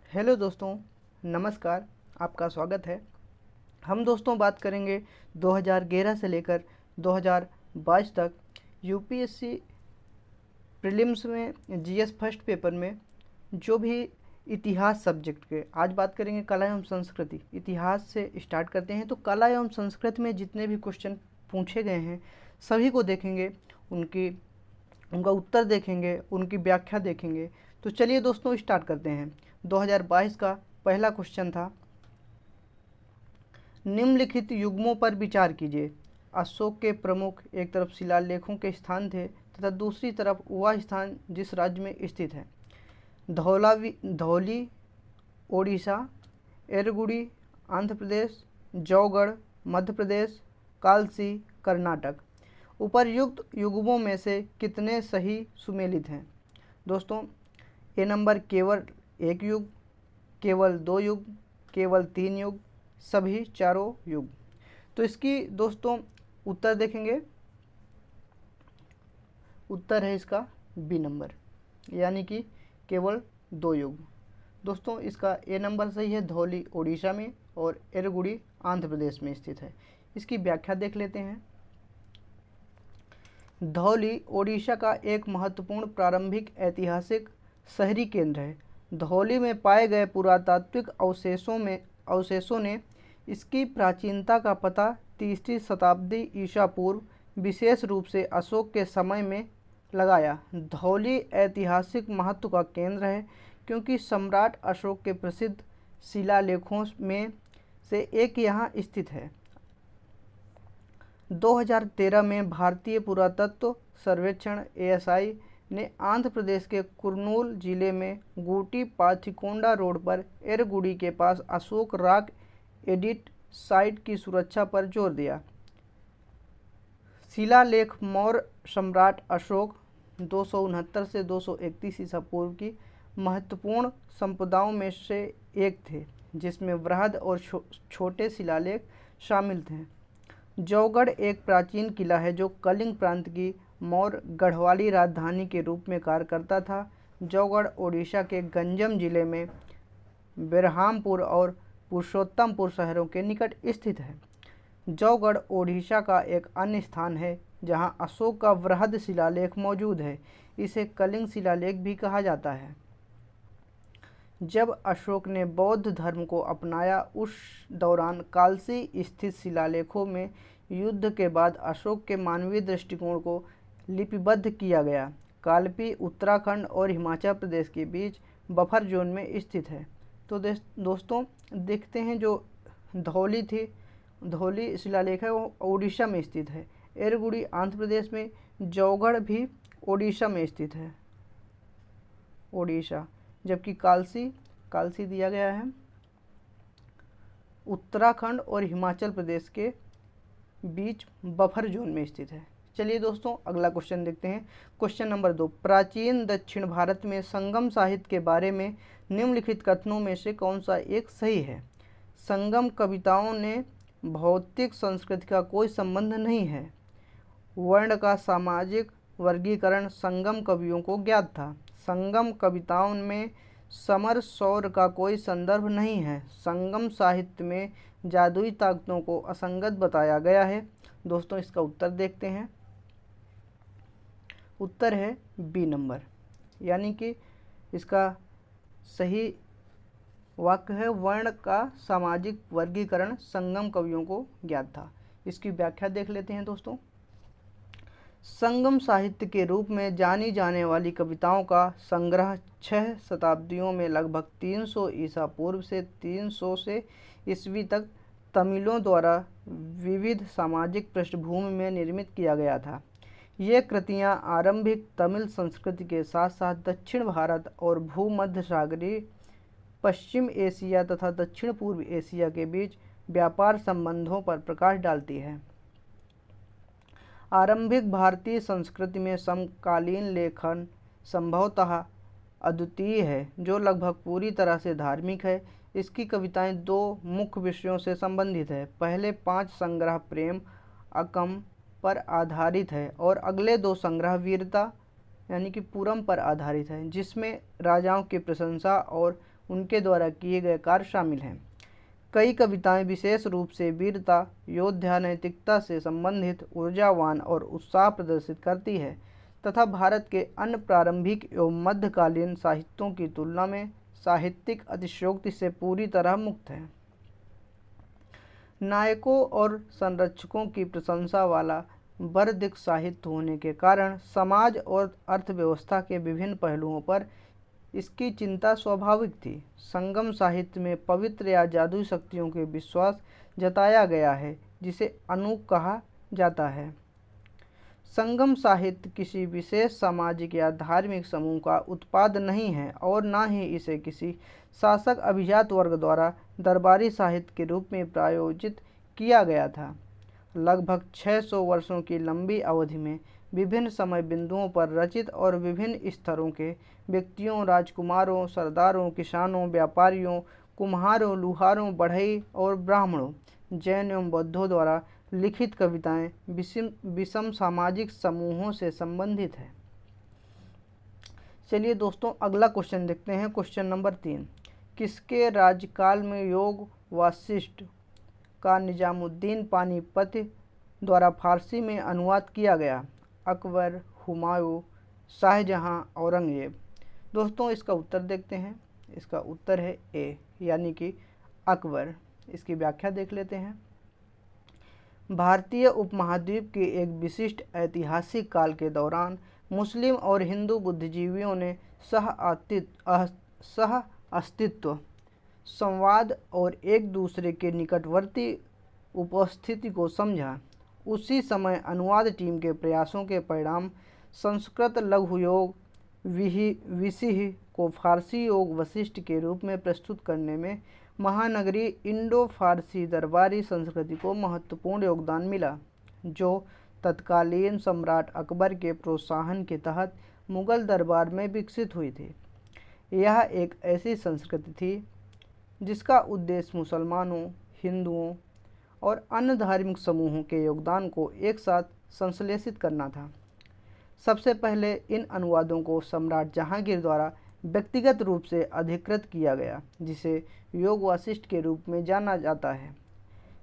Hello दोस्तों, नमस्कार। आपका स्वागत है। हम दोस्तों बात करेंगे 2011 से लेकर 2022 तक यूपीएससी प्रीलिम्स में जीएस फर्स्ट पेपर में जो भी इतिहास सब्जेक्ट के आज बात करेंगे। कला एवं संस्कृति, इतिहास से स्टार्ट करते हैं। तो कला एवं संस्कृति में जितने भी क्वेश्चन पूछे गए हैं सभी को देखेंगे, उनका उत्तर देखेंगे, उनकी व्याख्या देखेंगे। तो चलिए दोस्तों स्टार्ट करते हैं। 2022 का पहला क्वेश्चन था, निम्नलिखित युग्मों पर विचार कीजिए। अशोक के प्रमुख एक तरफ शिलालेखों के स्थान थे तथा दूसरी तरफ वह स्थान जिस राज्य में स्थित है। धौली ओडिशा, एरगुड़ी आंध्र प्रदेश, जौगढ़ मध्य प्रदेश, कालसी कर्नाटक। उपर्युक्त युग्मों में से कितने सही सुमेलित हैं? दोस्तों ए नंबर केवल एक युग, केवल दो युग, केवल तीन युग, सभी चारों युग। तो इसकी दोस्तों उत्तर देखेंगे। उत्तर है इसका बी नंबर, यानी कि केवल दो युग। दोस्तों इसका ए नंबर सही है, धौली ओडिशा में और एरगुड़ी आंध्र प्रदेश में स्थित है। इसकी व्याख्या देख लेते हैं। धौली ओडिशा का एक महत्वपूर्ण प्रारंभिक ऐतिहासिक शहरी केंद्र है। धौली में पाए गए पुरातात्विक अवशेषों ने इसकी प्राचीनता का पता तीसरी शताब्दी ईसा पूर्व विशेष रूप से अशोक के समय में लगाया। धौली ऐतिहासिक महत्व का केंद्र है क्योंकि सम्राट अशोक के प्रसिद्ध शिलालेखों में से एक यहाँ स्थित है। 2013 में भारतीय पुरातत्व सर्वेक्षण ASI ने आंध्र प्रदेश के कुर्नूल जिले में गूटी पाथिकोंडा रोड पर एरगुड़ी के पास अशोक रॉक एडिट साइट की सुरक्षा पर जोर दिया। शिलालेख मौर्य सम्राट अशोक 269 से 231 ईसा पूर्व की महत्वपूर्ण संपदाओं में से एक थे, जिसमें वृहद और छोटे शिलालेख शामिल थे। जौगढ़ एक प्राचीन किला है जो कलिंग प्रांत की मौर्य गढ़वाली राजधानी के रूप में कार्य करता था। जौगढ़ ओडिशा के गंजम जिले में बेरहामपुर और पुरुषोत्तमपुर शहरों के निकट स्थित है। जौगढ़ ओडिशा का एक अन्य स्थान है जहां अशोक का वृहद शिलालेख मौजूद है। इसे कलिंग शिलालेख भी कहा जाता है। जब अशोक ने बौद्ध धर्म को अपनाया उस दौरान कालसी स्थित शिलालेखों में युद्ध के बाद अशोक के मानवीय दृष्टिकोण को लिपिबद्ध किया गया। कालपी उत्तराखंड और हिमाचल प्रदेश के बीच बफर जोन में स्थित है। तो दोस्तों देखते हैं, जो धौली शिलालेख है वो ओडिशा में स्थित है। एरगुड़ी आंध्र प्रदेश में, जौगढ़ भी ओडिशा में स्थित है, ओडिशा। जबकि कालसी दिया गया है उत्तराखंड और हिमाचल प्रदेश के बीच बफर जोन में स्थित है। चलिए दोस्तों अगला क्वेश्चन देखते हैं। क्वेश्चन नंबर 2, प्राचीन दक्षिण भारत में संगम साहित्य के बारे में निम्नलिखित कथनों में से कौन सा एक सही है? संगम कविताओं ने भौतिक संस्कृति का कोई संबंध नहीं है। वर्ण का सामाजिक वर्गीकरण संगम कवियों को ज्ञात था। संगम कविताओं में समर शौर्य का कोई संदर्भ नहीं है। संगम साहित्य में जादुई ताकतों को असंगत बताया गया है। दोस्तों इसका उत्तर देखते हैं। उत्तर है बी नंबर, यानी कि इसका सही वाक्य है, वर्ण का सामाजिक वर्गीकरण संगम कवियों को ज्ञात था। इसकी व्याख्या देख लेते हैं दोस्तों। संगम साहित्य के रूप में जानी जाने वाली कविताओं का संग्रह 6 शताब्दियों में लगभग 300 ईसा पूर्व से 300 से ईस्वी तक तमिलों द्वारा विविध सामाजिक पृष्ठभूमि में निर्मित किया गया था। ये कृतियाँ आरंभिक तमिल संस्कृति के साथ साथ दक्षिण भारत और भूमध्य सागरीय, पश्चिम एशिया तथा दक्षिण पूर्व एशिया के बीच व्यापार संबंधों पर प्रकाश डालती है। आरंभिक भारतीय संस्कृति में समकालीन लेखन संभवतः अद्वितीय है, जो लगभग पूरी तरह से धार्मिक है। इसकी कविताएं दो मुख्य विषयों से संबंधित है। पहले 5 संग्रह प्रेम अकम पर आधारित है और अगले 2 संग्रह वीरता यानी कि पूरम पर आधारित है, जिसमें राजाओं की प्रशंसा और उनके द्वारा किए गए कार्य शामिल हैं। कई कविताएं विशेष रूप से वीरता, योद्धा, नैतिकता से संबंधित ऊर्जावान और उत्साह प्रदर्शित करती है तथा भारत के अन्य प्रारंभिक एवं मध्यकालीन साहित्यों की तुलना में साहित्यिक अतिशयोक्ति से पूरी तरह मुक्त है। नायकों और संरक्षकों की प्रशंसा वाला बर्दिक साहित्य होने के कारण समाज और अर्थव्यवस्था के विभिन्न पहलुओं पर इसकी चिंता स्वाभाविक थी। संगम साहित्य में पवित्र या जादुई शक्तियों के विश्वास जताया गया है, जिसे अनूप कहा जाता है। संगम साहित्य किसी विशेष सामाजिक या धार्मिक समूह का उत्पाद नहीं है और न ही इसे किसी शासक अभिजात वर्ग द्वारा दरबारी साहित्य के रूप में प्रायोजित किया गया था। लगभग 600 वर्षों की लंबी अवधि में विभिन्न समय बिंदुओं पर रचित और विभिन्न स्तरों के व्यक्तियों, राजकुमारों, सरदारों, किसानों, व्यापारियों, कुम्हारों, लुहारों, बढ़ई और ब्राह्मणों, जैन एवं बौद्धों द्वारा लिखित कविताएं विषम सामाजिक समूहों से संबंधित है। चलिए दोस्तों, अगला क्वेश्चन देखते हैं। क्वेश्चन नंबर 3, किसके राज्यकाल में योग वासिष्ठ का निजामुद्दीन पानीपति द्वारा फारसी में अनुवाद किया गया? अकबर, हुमायूं, शाहजहां, औरंगजेब। दोस्तों, इसका उत्तर देखते हैं। इसका उत्तर है ए, यानी कि अकबर। इसकी व्याख्या देख लेते हैं। भारतीय उपमहाद्वीप के एक विशिष्ट ऐतिहासिक काल के दौरान मुस्लिम और हिंदू बुद्धिजीवियों ने सह अस्तित्व, संवाद और एक दूसरे के निकटवर्ती उपस्थिति को समझा। उसी समय अनुवाद टीम के प्रयासों के परिणाम संस्कृत लघु योग विसिह को फारसी योग वशिष्ठ के रूप में प्रस्तुत करने में महानगरी इंडो फारसी दरबारी संस्कृति को महत्वपूर्ण योगदान मिला, जो तत्कालीन सम्राट अकबर के प्रोत्साहन के तहत मुगल दरबार में विकसित हुई थी। यह एक ऐसी संस्कृति थी जिसका उद्देश्य मुसलमानों, हिंदुओं और अन्य धार्मिक समूहों के योगदान को एक साथ संश्लेषित करना था। सबसे पहले इन अनुवादों को सम्राट जहांगीर द्वारा व्यक्तिगत रूप से अधिकृत किया गया, जिसे योग वासिष्ठ के रूप में जाना जाता है।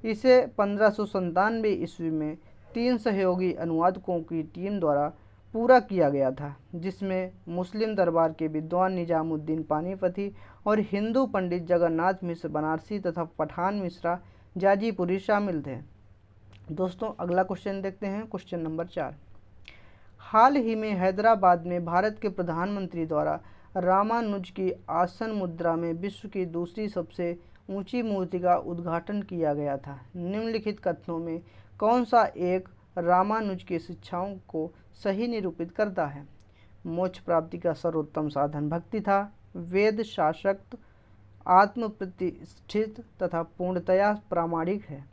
इसे 1597 ईस्वी में 3 सहयोगी अनुवादकों की टीम द्वारा पूरा किया गया था, जिसमें मुस्लिम दरबार के विद्वान निजामुद्दीन पानीपति और हिंदू पंडित जगन्नाथ मिश्र बनारसी तथा पठान मिश्रा जाजीपुरी शामिल थे। दोस्तों, अगला क्वेश्चन देखते हैं। क्वेश्चन नंबर 4, हाल ही में हैदराबाद में भारत के प्रधानमंत्री द्वारा रामानुज की आसन मुद्रा में विश्व की दूसरी सबसे ऊंची मूर्ति का उद्घाटन किया गया था। निम्नलिखित कथनों में कौन सा एक रामानुज की शिक्षाओं को सही निरूपित करता है? मोक्ष प्राप्ति का सर्वोत्तम साधन भक्ति था। वेद शासक आत्म प्रतिष्ठित तथा पूर्णतया प्रामाणिक है।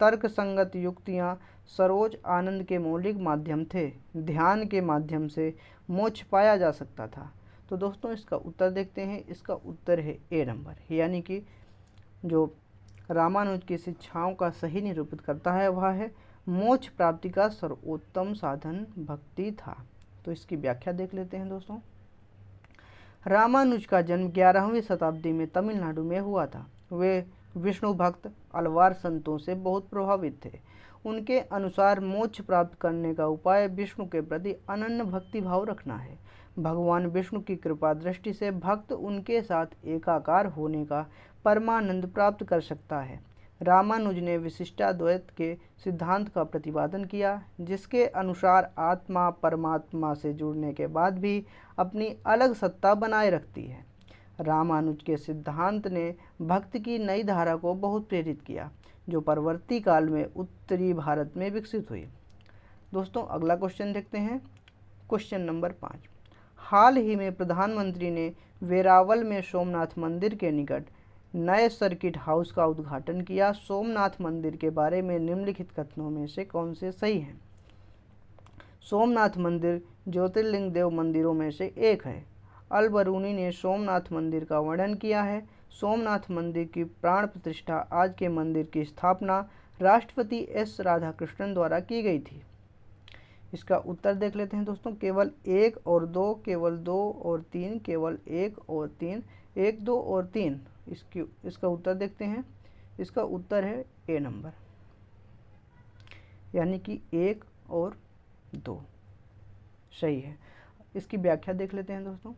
तर्क संगत युक्तियाँ सरोज आनंद के मौलिक माध्यम थे। ध्यान के माध्यम से मोक्ष पाया जा सकता था। तो दोस्तों, इसका उत्तर देखते हैं। इसका उत्तर है ए नंबर, यानी कि जो रामानुज की शिक्षाओं का सही निरूपित करता है वह है मोक्ष प्राप्ति का सर्वोत्तम साधन भक्ति था। तो इसकी व्याख्या देख लेते हैं दोस्तों। रामानुज का जन्म 11वीं शताब्दी में तमिलनाडु में हुआ था। वे विष्णु भक्त अलवार संतों से बहुत प्रभावित थे। उनके अनुसार मोक्ष प्राप्त करने का उपाय विष्णु के प्रति अनन्य भक्ति भाव रखना है। भगवान विष्णु की कृपा दृष्टि से भक्त उनके साथ एकाकार होने का परमानंद प्राप्त कर सकता है। रामानुज ने विशिष्टाद्वैत के सिद्धांत का प्रतिपादन किया, जिसके अनुसार आत्मा परमात्मा से जुड़ने के बाद भी अपनी अलग सत्ता बनाए रखती है। रामानुज के सिद्धांत ने भक्ति की नई धारा को बहुत प्रेरित किया, जो परवर्ती काल में उत्तरी भारत में विकसित हुई। दोस्तों, अगला क्वेश्चन देखते हैं। क्वेश्चन नंबर 5, हाल ही में प्रधानमंत्री ने वेरावल में सोमनाथ मंदिर के निकट नए सर्किट हाउस का उद्घाटन किया। सोमनाथ मंदिर के बारे में निम्नलिखित कथनों में से कौन से सही हैं? सोमनाथ मंदिर ज्योतिर्लिंग देव मंदिरों में से एक है। अल बरूनी ने सोमनाथ मंदिर का वर्णन किया है। सोमनाथ मंदिर की प्राण प्रतिष्ठा आज के मंदिर की स्थापना राष्ट्रपति एस राधाकृष्णन द्वारा की गई थी। इसका उत्तर देख लेते हैं दोस्तों। केवल 1 और 2, केवल 2 और 3, केवल 1 और 3, 1, 2 और 3, इसका उत्तर देखते हैं। इसका उत्तर है ए नंबर, यानी कि 1 और 2 सही है। इसकी व्याख्या देख लेते हैं दोस्तों।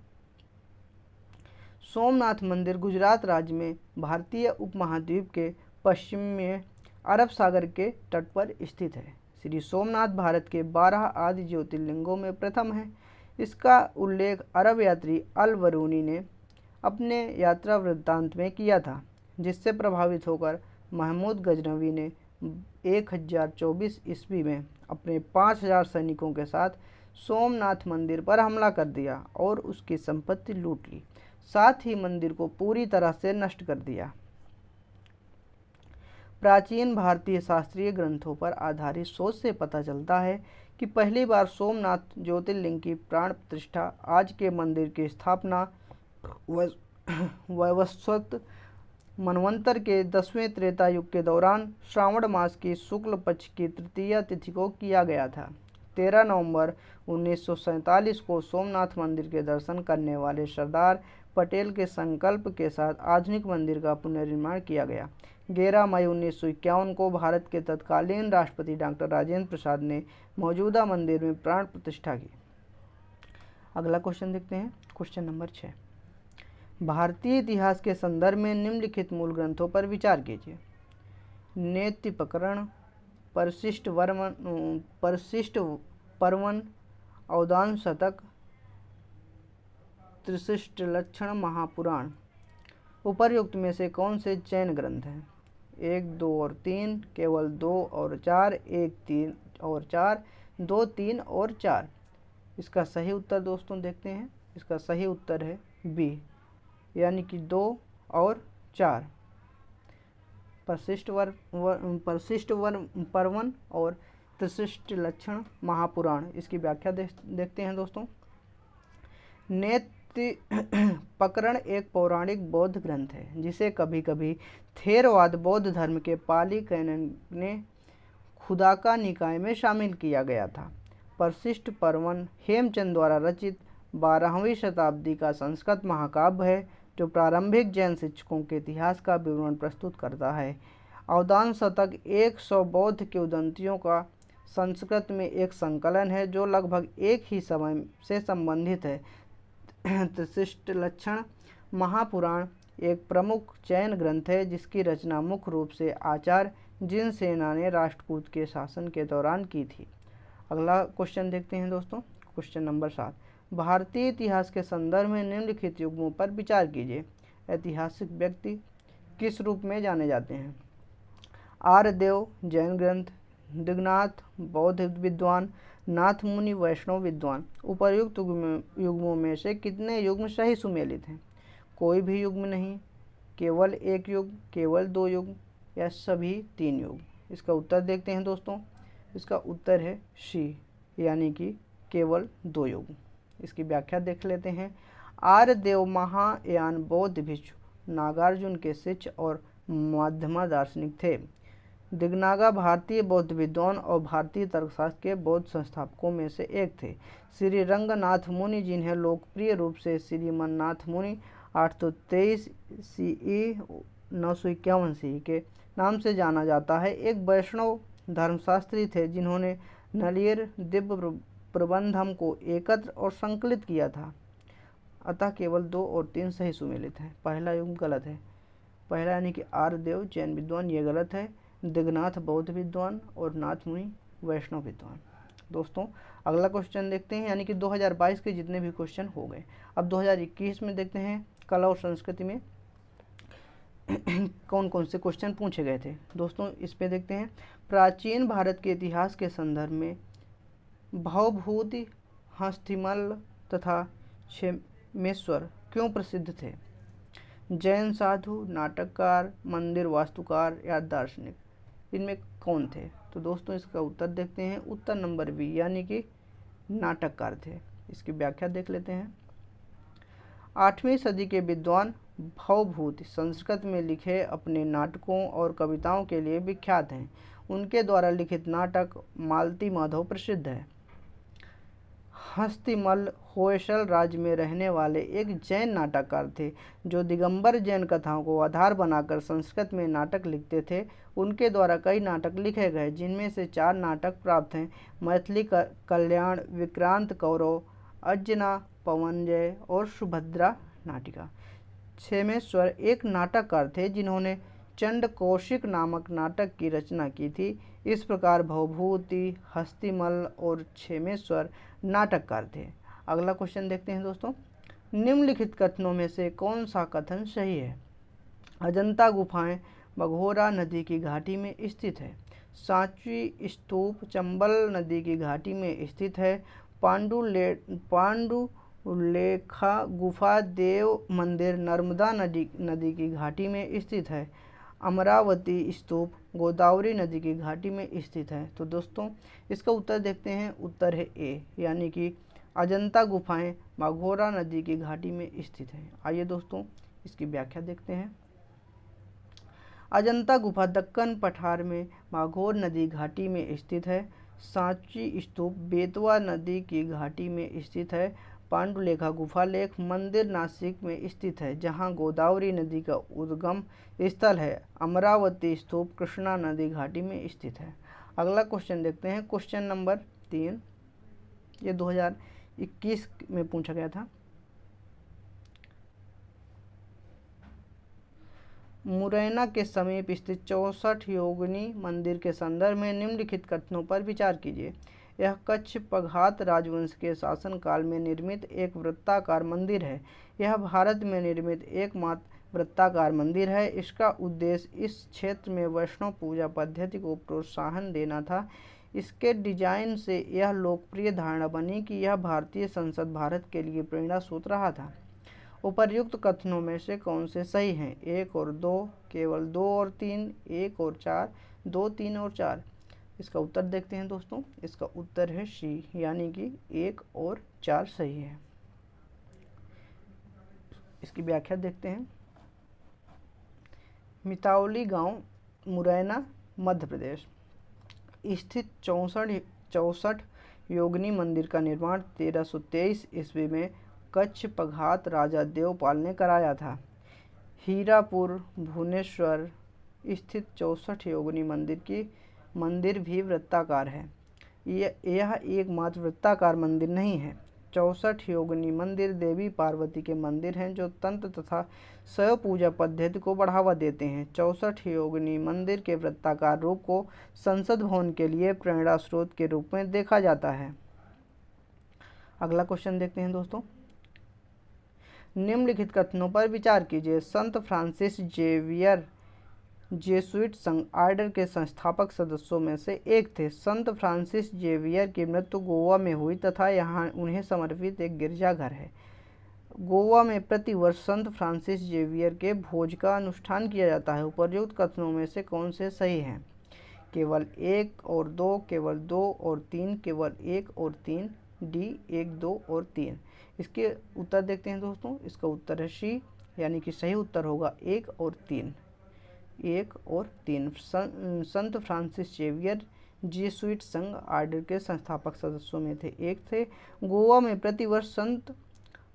सोमनाथ मंदिर गुजरात राज्य में भारतीय उपमहाद्वीप के पश्चिम में अरब सागर के तट पर स्थित है। श्री सोमनाथ भारत के 12 आदि ज्योतिर्लिंगों में प्रथम है। इसका उल्लेख अरब यात्री अल बरूनी ने अपने यात्रा वृत्तांत में किया था, जिससे प्रभावित होकर महमूद गजनवी ने 1024 ईस्वी में अपने 5000 सैनिकों के साथ सोमनाथ मंदिर पर हमला कर दिया और उसकी संपत्ति लूट ली, साथ ही मंदिर को पूरी तरह से नष्ट कर दिया। प्राचीन भारतीय शास्त्रीय ग्रंथों पर आधारित सोच से पता चलता है कि पहली बार सोमनाथ ज्योतिर्लिंग की प्राण प्रतिष्ठा आज के मंदिर की स्थापना वैवस्वत मनवंतर के 10वें त्रेता युग के दौरान श्रावण मास की शुक्ल पक्ष की तृतीया तिथि को किया गया था। 13 नवंबर 1947 को सोमनाथ मंदिर के दर्शन करने वाले सरदार पटेल के संकल्प के साथ आधुनिक मंदिर का पुनर्निर्माण किया गया। 11 मई 1951 को भारत के तत्कालीन राष्ट्रपति डॉक्टर राजेंद्र प्रसाद ने मौजूदा मंदिर में प्राण प्रतिष्ठा की। अगला क्वेश्चन देखते हैं, क्वेश्चन नंबर 6। भारतीय इतिहास के संदर्भ में निम्नलिखित मूल ग्रंथों पर विचार कीजिए। नेति प्रकरण, परिशिष्ट पर्वन, अवदान शतक, त्रिशिष्ट लक्षण, महापुराण। उपर्युक्त में से कौन से जैन ग्रंथ हैं? 1, 2 और 3, केवल 2 और 4, 1, 3 और 4, 2, 3 और 4। इसका सही उत्तर दोस्तों देखते हैं। इसका सही उत्तर है बी, यानी कि 2 और 4। परिशिष्ट पर्वन और त्रिशिष्ट लक्षण, महापुराण। इसकी व्याख्या देखते हैं दोस्तों। नेति प्रकरण एक पौराणिक बौद्ध ग्रंथ है, जिसे कभी कभी थेरवाद बौद्ध धर्म के पाली कैनन ने खुदाका निकाय में शामिल किया गया था। परिशिष्ट पर्वन हेमचंद द्वारा रचित 12वीं शताब्दी का संस्कृत महाकाव्य है, जो प्रारंभिक जैन शिक्षकों के इतिहास का विवरण प्रस्तुत करता है। अवदान शतक 100 बौद्ध किंवदंतियों का संस्कृत में एक संकलन है, जो लगभग एक ही समय से संबंधित है। त्रिशिष्ट लक्षण महापुराण एक प्रमुख जैन ग्रंथ है, जिसकी रचना मुख्य रूप से आचार्य जिनसेना ने राष्ट्रकूट के शासन के दौरान की थी। अगला क्वेश्चन देखते हैं दोस्तों, क्वेश्चन नंबर 7। भारतीय इतिहास के संदर्भ में निम्नलिखित युग्मों पर विचार कीजिए। ऐतिहासिक व्यक्ति किस रूप में जाने जाते हैं? आर्यदेव जैन ग्रंथ, दिग्नाथ बौद्ध विद्वान, नाथ मुनि वैष्णव विद्वान। उपर्युक्त युग्मों में से कितने युग्म सही सुमेलित हैं? कोई भी युग्म नहीं, केवल एक युग्म, केवल 2 युग्म या सभी 3 युग्म। इसका उत्तर देखते हैं दोस्तों। इसका उत्तर है सी, यानी कि केवल 2 युग्म। इसकी व्याख्या देख लेते हैं। आर्यदेव महायान बौद्ध भिक्षु नागार्जुन के शिष्य और मध्यमा दार्शनिक थे। दिग्नागा भारतीय बौद्ध विद्वान और भारतीय तर्कशास्त्र के बौद्ध संस्थापकों में से एक थे। श्री रंगनाथ मुनि, जिन्हें लोकप्रिय रूप से श्रीमन्नाथ मुनि 823 CE 951 CE के नाम से जाना जाता है, एक वैष्णव धर्मशास्त्री थे, जिन्होंने नलियर दिव्य प्रबंधम को एकत्र और संकलित किया था। अतः केवल 2 और 3 सही सुमेलित हैं। पहला युग्म गलत है। पहला यानी कि आर्यदेव जैन विद्वान, ये गलत है। दिग्नाथ बौद्ध विद्वान और नाथ मुनि वैष्णव विद्वान। दोस्तों अगला क्वेश्चन देखते हैं, यानी कि 2022 के जितने भी क्वेश्चन हो गए। अब 2021 में देखते हैं कला और संस्कृति में कौन कौन से क्वेश्चन पूछे गए थे। दोस्तों इस पे देखते हैं, प्राचीन भारत के इतिहास के संदर्भ में भवभूति, हस्तिमल्ल तथा क्षेमेश्वर क्यों प्रसिद्ध थे? जैन साधु, नाटककार, मंदिर वास्तुकार या दार्शनिक, इनमें कौन थे? तो दोस्तों इसका उत्तर देखते हैं। उत्तर नंबर बी, यानी कि नाटककार थे। इसकी व्याख्या देख लेते हैं। 8वीं सदी के विद्वान भवभूति संस्कृत में लिखे अपने नाटकों और कविताओं के लिए विख्यात हैं। उनके द्वारा लिखित नाटक मालती माधव प्रसिद्ध है। हस्तिमल होयसल राज्य में रहने वाले एक जैन नाटककार थे जो दिगंबर जैन कथाओं को आधार बनाकर संस्कृत में नाटक लिखते थे। उनके द्वारा कई नाटक लिखे गए जिनमें से 4 नाटक प्राप्त हैं: मैथिली कल्याण, विक्रांत कौरव, अंजना पवनजय और सुभद्रा नाटिका। क्षेमेश्वर एक नाटककार थे जिन्होंने चंड कौशिक नामक नाटक की रचना की थी। इस प्रकार भवभूति, हस्तिमल और क्षेमेश्वर नाटककार थे। अगला क्वेश्चन देखते हैं दोस्तों, निम्नलिखित कथनों में से कौन सा कथन सही है? अजंता गुफाएं बघोरा नदी की घाटी में स्थित है। सांची स्तूप चंबल नदी की घाटी में स्थित है। पांडुलेखा गुफा देव मंदिर नर्मदा नदी की घाटी में स्थित है। अमरावती स्तूप गोदावरी नदी की घाटी में स्थित है। तो दोस्तों इसका उत्तर देखते हैं, उत्तर है ए, यानी कि अजंता गुफाएं बाघोरा नदी की घाटी में स्थित है। आइए दोस्तों इसकी व्याख्या देखते हैं। अजंता गुफा दक्कन पठार में बाघोर नदी घाटी में स्थित है। सांची स्तूप बेतवा नदी की घाटी में स्थित है। पांडुलेखा गुफालेख मंदिर नासिक में स्थित है जहां गोदावरी नदी का उद्गम स्थल है। अमरावती स्तूप कृष्णा नदी घाटी में स्थित है। अगला क्वेश्चन देखते हैं, क्वेश्चन नंबर 3, ये 2021 में पूछा गया था। मुरैना के समीप स्थित 64 योगिनी मंदिर के संदर्भ में निम्नलिखित कथनों पर विचार कीजिए। यह कच्छ पघात राजवंश के शासनकाल में निर्मित एक वृत्ताकार मंदिर है। यह भारत में निर्मित एकमात्र वृत्ताकार मंदिर है। इसका उद्देश्य इस क्षेत्र में वैष्णव पूजा पद्धति को प्रोत्साहन देना था। इसके डिजाइन से यह लोकप्रिय धारणा बनी कि यह भारतीय संसद भारत के लिए प्रेरणा स्रोत रहा था। उपर्युक्त कथनों में से कौन से सही हैं? 1 और 2, केवल 2 और 3, 1 और 4, 2, 3 और 4। इसका उत्तर देखते हैं दोस्तों, इसका उत्तर है सी, यानी कि 1 और 4 सही है। इसकी व्याख्या देखते हैं। मितावली गांव मुरैना मध्य प्रदेश स्थित 64 योगिनी मंदिर का निर्माण 1323 ईस्वी में कच्छ पघात राजा देवपाल ने कराया था। हीरापुर भुवनेश्वर स्थित 64 योगिनी मंदिर भी वृत्ताकार है। यह एकमात्र वृत्ताकार मंदिर नहीं है। 64 योगिनी मंदिर देवी पार्वती के मंदिर हैं जो तंत्र तथा शैव पूजा पद्धति को बढ़ावा देते हैं। 64 योगिनी मंदिर के वृत्ताकार रूप को संसद भवन के लिए प्रेरणा स्रोत के रूप में देखा जाता है। अगला क्वेश्चन देखते हैं दोस्तों, निम्नलिखित कथनों पर विचार कीजिए। संत फ्रांसिस जेवियर जेसुइट संघ आर्डर के संस्थापक सदस्यों में से एक थे। संत फ्रांसिस जेवियर की मृत्यु गोवा में हुई तथा यहाँ उन्हें समर्पित एक गिरजाघर है। गोवा में प्रतिवर्ष संत फ्रांसिस जेवियर के भोज का अनुष्ठान किया जाता है। उपर्युक्त कथनों में से कौन से सही हैं? केवल 1 और 2, केवल 2 और 3, केवल 1 और 3, डी 1, 2 और 3। इसके उत्तर देखते हैं दोस्तों, इसका उत्तर है सी, यानी कि सही उत्तर होगा 1 और 3। 1 और 3 संत फ्रांसिस जेवियर जेसुइट संघ आर्डर के संस्थापक सदस्यों में थे, एक थे। गोवा में प्रतिवर्ष संत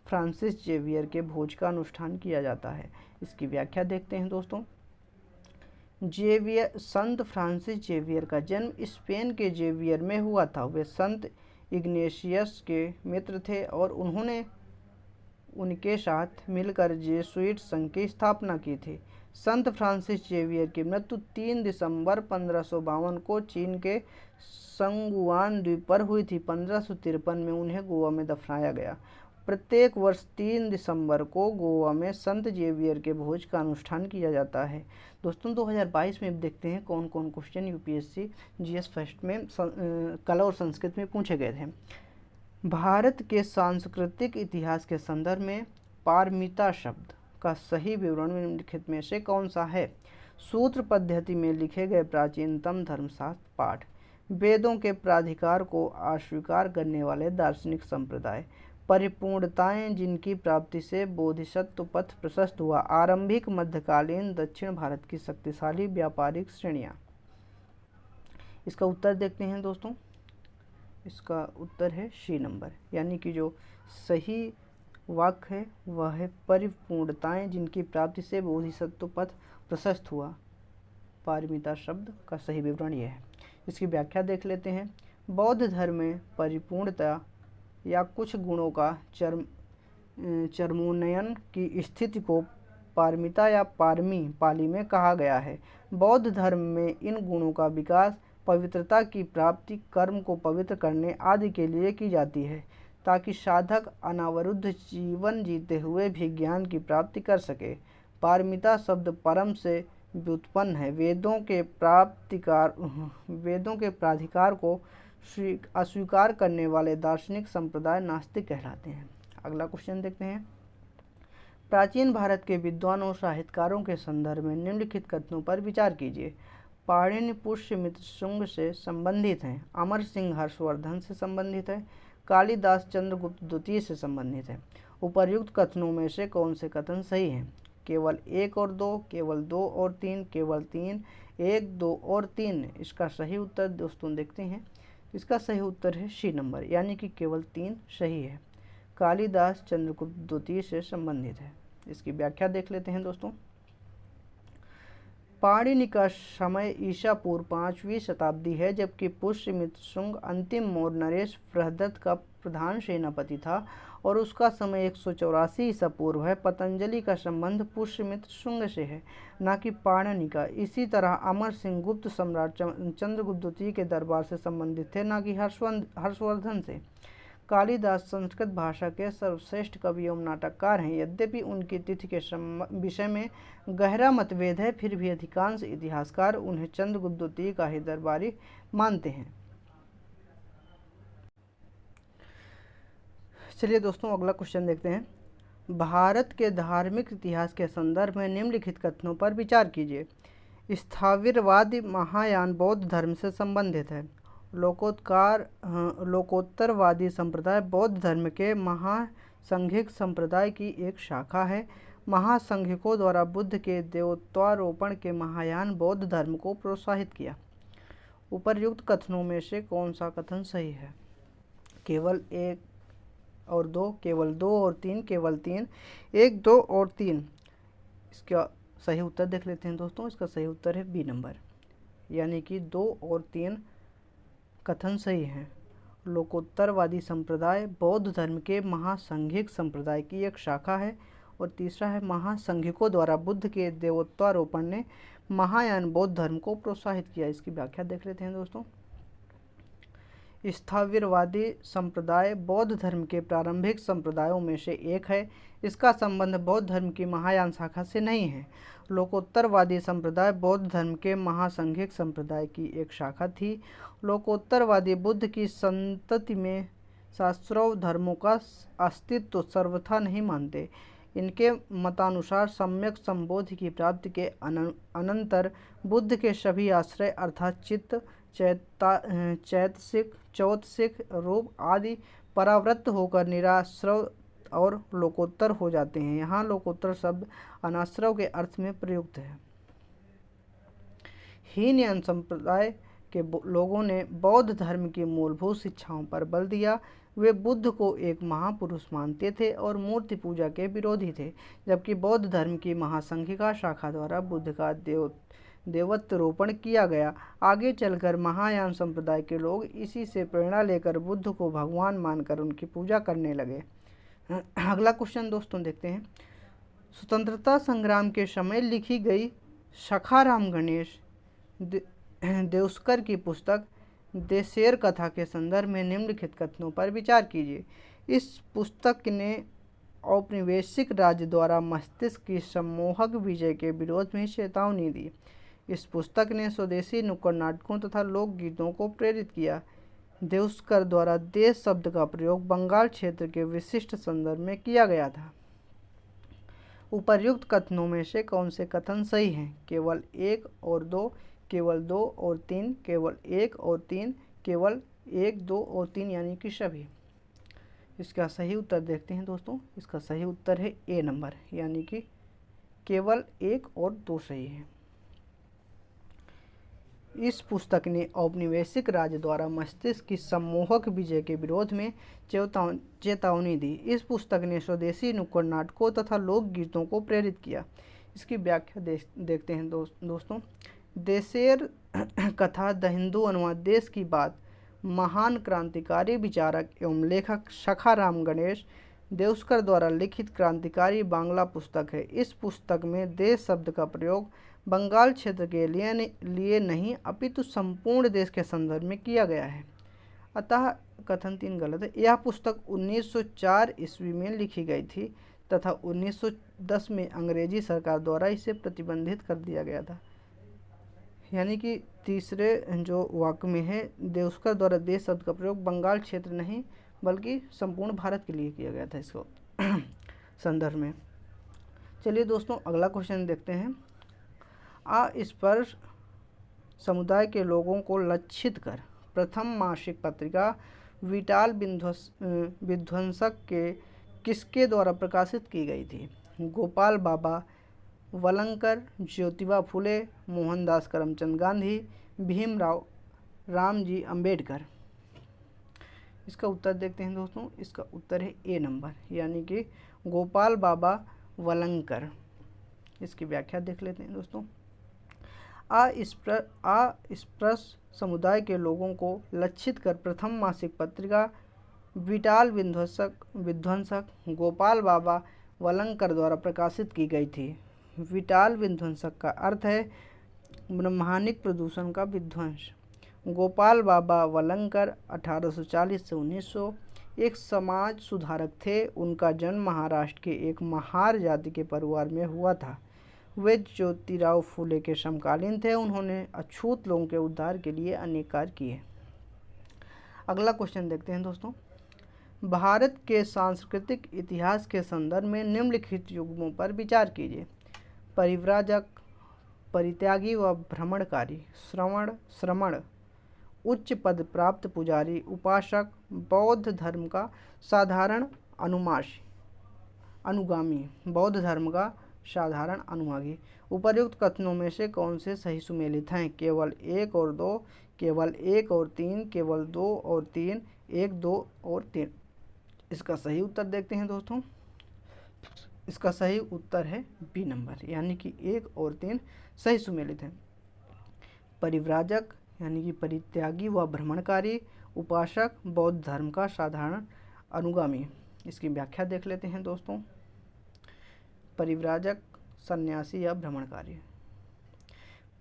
फ्रांसिस जेवियर के भोज का अनुष्ठान किया जाता है। इसकी व्याख्या देखते हैं दोस्तों। संत फ्रांसिस जेवियर का जन्म स्पेन के जेवियर में हुआ था। वे संत इग्नेशियस के मित्र थे और उन्होंने उनके साथ मिलकर जेसुइट संघ की स्थापना की थी। संत फ्रांसिस जेवियर की मृत्यु 3 दिसंबर 1552 को चीन के संगुआन द्वीप पर हुई थी। 1553 में उन्हें गोवा में दफनाया गया। प्रत्येक वर्ष 3 दिसंबर को गोवा में संत जेवियर के भोज का अनुष्ठान किया जाता है। दोस्तों 2022 में देखते हैं कौन कौन क्वेश्चन यूपीएससी जीएस फर्स्ट में कला और संस्कृत में पूछे गए थे। भारत के सांस्कृतिक इतिहास के संदर्भ में पारमिता शब्द का सही विवरण निम्नलिखित में से कौन सा है? सूत्र पद्धति में लिखे गए प्राचीनतम धर्मशास्त्र पाठ, वेदों के प्राधिकार को अस्वीकार करने वाले दार्शनिक संप्रदाय, परिपूर्णताएं जिनकी प्राप्ति से बोधिसत्व पथ प्रशस्त हुआ, आरंभिक मध्यकालीन दक्षिण भारत की शक्तिशाली व्यापारिक श्रेणियां। इसका उत्तर देखते हैं दोस्तों, इसका उत्तर है सी नंबर, यानी कि जो सही वाक्य है वह है परिपूर्णताएं जिनकी प्राप्ति से बोधिसत्व पथ प्रशस्त हुआ। पारमिता शब्द का सही विवरण यह है। इसकी व्याख्या देख लेते हैं। बौद्ध धर्म में परिपूर्णता या कुछ गुणों का चरमोन्नयन की स्थिति को पारमिता या पारमी पाली में कहा गया है। बौद्ध धर्म में इन गुणों का विकास पवित्रता की प्राप्ति, कर्म को पवित्र करने आदि के लिए की जाती है, ताकि साधक अनावरुद्ध जीवन जीते हुए भी ज्ञान की प्राप्ति कर सके। पारमिता शब्द परम से व्युत्पन्न है। वेदों के प्राधिकार को अस्वीकार करने वाले दार्शनिक संप्रदाय नास्तिक कहलाते हैं। अगला क्वेश्चन देखते हैं। प्राचीन भारत के विद्वानों और साहित्यकारों के संदर्भ में निम्नलिखित कथनों पर विचार कीजिए। पाणिनि पुष्यमित्र शुंग से संबंधित हैं, अमर सिंह हर्षवर्धन से संबंधित है, कालिदास चंद्रगुप्त द्वितीय से संबंधित है। उपर्युक्त कथनों में से कौन से कथन सही हैं? केवल 1 और 2, केवल 2 और 3, केवल 3, 1, 2 और 3। इसका सही उत्तर दोस्तों देखते हैं। इसका सही उत्तर है सी नंबर, यानी कि केवल 3 सही है। कालिदास चंद्रगुप्त द्वितीय से संबंधित है। इसकी व्याख्या देख लेते हैं दोस्तों। पाणिनि का समय ईसा पूर्व 5वीं शताब्दी है, जबकि पुष्यमित्र शुंग अंतिम मौर्य नरेश बृहद्रथ का प्रधान सेनापति था और उसका समय 184 ईसा पूर्व है। पतंजलि का संबंध पुष्यमित्र शुंग से है, न कि पाणिनि का। इसी तरह अमर सिंह गुप्त सम्राट चंद्रगुप्त द्वितीय के दरबार से संबंधित थे, न कि हर्षवर्धन से। कालिदास संस्कृत भाषा के सर्वश्रेष्ठ कवि एवं नाटककार हैं। यद्यपि उनकी तिथि के विषय में गहरा मतभेद है, फिर भी अधिकांश इतिहासकार उन्हें चंद्रगुप्त द्वितीय का ही दरबारी मानते हैं। चलिए दोस्तों अगला क्वेश्चन देखते हैं। भारत के धार्मिक इतिहास के संदर्भ में निम्नलिखित कथनों पर विचार कीजिए। स्थाविरवादी महायान बौद्ध धर्म से संबंधित है। लोकोत्तरवादी संप्रदाय बौद्ध धर्म के महासंघिक संप्रदाय की एक शाखा है। महासंघिकों द्वारा बुद्ध के देवत्वारोपण के महायान बौद्ध धर्म को प्रोत्साहित किया। उपर्युक्त कथनों में से कौन सा कथन सही है? केवल 1 और 2, केवल 2 और 3, केवल 3, 1, 2 और 3। इसका सही उत्तर देख लेते हैं दोस्तों। इसका सही उत्तर है बी नंबर, यानी कि 2 और 3 कथन सही हैं। लोकोत्तरवादी संप्रदाय बौद्ध धर्म के महासंघिक संप्रदाय की एक शाखा है। और तीसरा है महासंघिकों द्वारा बुद्ध के देवत्वारोपण ने महायान बौद्ध धर्म को प्रोत्साहित किया। इसकी व्याख्या देख लेते हैं दोस्तों। स्थाविरवादी संप्रदाय बौद्ध धर्म के प्रारंभिक संप्रदायों में से एक है। इसका संबंध बौद्ध धर्म की महायान शाखा से नहीं है। लोकोत्तरवादी संप्रदाय बौद्ध धर्म के महासंघिक संप्रदाय की एक शाखा थी। लोकोत्तरवादी बुद्ध की संतति में शास्त्रों धर्मों का अस्तित्व सर्वथा नहीं मानते। इनके मतानुसार सम्यक संबोधि की प्राप्ति के अनंतर बुद्ध के सभी आश्रय अर्थात चित्त, चैतसिक, रूप आदि परावृत्त होकर निराश्रव और लोकोत्तर हो जाते हैं। यहाँ लोकोत्तर शब्द अनाश्रव के अर्थ में प्रयुक्त है। हीनयान संप्रदाय के लोगों ने बौद्ध धर्म की मूलभूत शिक्षाओं पर बल दिया। वे बुद्ध को एक महापुरुष मानते थे और मूर्ति पूजा के विरोधी थे, जबकि बौद्ध धर्म की महासंघिका शाखा द्वारा बुद्ध का देवत्वारोपण किया गया। आगे चलकर महायान संप्रदाय के लोग इसी से प्रेरणा लेकर बुद्ध को भगवान मानकर उनकी पूजा करने लगे। अगला क्वेश्चन दोस्तों देखते हैं। स्वतंत्रता संग्राम के समय लिखी गई सखाराम गणेश देउस्कर की पुस्तक देशेर कथा के संदर्भ में निम्नलिखित कथनों पर विचार कीजिए। इस पुस्तक ने औपनिवेशिक राज्य द्वारा मस्तिष्क की सम्मोहक विजय के विरोध में चेतावनी दी। इस पुस्तक ने स्वदेशी नुक्कड़ नाटकों तथा लोकगीतों को प्रेरित किया। देउस्कर द्वारा देश शब्द का प्रयोग बंगाल क्षेत्र के विशिष्ट संदर्भ में किया गया था। उपर्युक्त कथनों में से कौन से कथन सही हैं? केवल 1 और 2, केवल 2 और 3, केवल 1 और 3, केवल 1, 2 और 3, यानी कि सभी। इसका सही उत्तर देखते हैं दोस्तों। इसका सही उत्तर है ए नंबर, यानी कि केवल 1 और 2 सही है। इस पुस्तक ने औपनिवेशिक राज्य द्वारा मस्तिष्क की सम्मोहक विजय के विरोध में चेतावनी दी। इस पुस्तक ने स्वदेशी नुक्कड़ नाटकों तथा लोकगीतों को प्रेरित किया। इसकी व्याख्या देखते हैं दोस्तों। देशेर कथा द हिंदू अनुवाद देश की बात महान क्रांतिकारी विचारक एवं लेखक सखाराम गणेश देउस्कर द्वारा लिखित क्रांतिकारी बांग्ला पुस्तक है। इस पुस्तक में देश शब्द का प्रयोग बंगाल क्षेत्र के लिए नहीं अपितु संपूर्ण देश के संदर्भ में किया गया है। अतः कथन 3 गलत है। यह पुस्तक 1904 ईस्वी में लिखी गई थी तथा 1910 में अंग्रेजी सरकार द्वारा इसे प्रतिबंधित कर दिया गया था। यानी कि तीसरे जो वाक्य में है, देउस्कर द्वारा देश शब्द का प्रयोग बंगाल क्षेत्र नहीं बल्कि संपूर्ण भारत के लिए किया गया था इसको संदर्भ में। चलिए दोस्तों अगला क्वेश्चन देखते हैं। अस्पृश्य समुदाय के लोगों को लक्षित कर प्रथम मासिक पत्रिका विटाल विध्वंसक के किसके द्वारा प्रकाशित की गई थी? गोपाल बाबा वलंकर, ज्योतिबा फुले, मोहनदास करमचंद गांधी, भीमराव रामजी अंबेडकर। इसका उत्तर देखते हैं दोस्तों। इसका उत्तर है ए नंबर, यानी कि गोपाल बाबा वलंकर। इसकी व्याख्या देख लेते हैं दोस्तों। अस्पृश्य समुदाय के लोगों को लक्षित कर प्रथम मासिक पत्रिका विटाल विध्वंसक गोपाल बाबा वलंकर द्वारा प्रकाशित की गई थी। विटाल विध्वंसक का अर्थ है ब्रह्मांडिक प्रदूषण का विध्वंस। गोपाल बाबा वलंकर 1840 से 1900 एक समाज सुधारक थे। उनका जन्म महाराष्ट्र के एक महार जाति के परिवार में हुआ था। वे ज्योतिराव फुले के समकालीन थे। उन्होंने अछूत लोगों के उद्धार के लिए अनेक कार्य किए। अगला क्वेश्चन देखते हैं दोस्तों। भारत के सांस्कृतिक इतिहास के संदर्भ में निम्नलिखित युग्मों पर विचार कीजिए। परिव्राजक, परित्यागी व भ्रमणकारी, श्रमण, उच्च पद प्राप्त पुजारी, उपासक, बौद्ध धर्म का साधारण अनुगामी, बौद्ध धर्म का साधारण अनुयायी। उपर्युक्त कथनों में से कौन से सही सुमेलित हैं? केवल 1 और 2, केवल 1 और 3, केवल 2 और 3, 1, 2 और 3। इसका सही उत्तर देखते हैं दोस्तों। इसका सही उत्तर है बी नंबर, यानी कि 1 और 3 सही सुमेलित हैं। परिव्राजक यानी कि परित्यागी व भ्रमणकारी, उपासक, बौद्ध धर्म का साधारण अनुगामी। इसकी व्याख्या देख लेते हैं दोस्तों। परिव्राजक सन्यासी या भ्रमणकारी।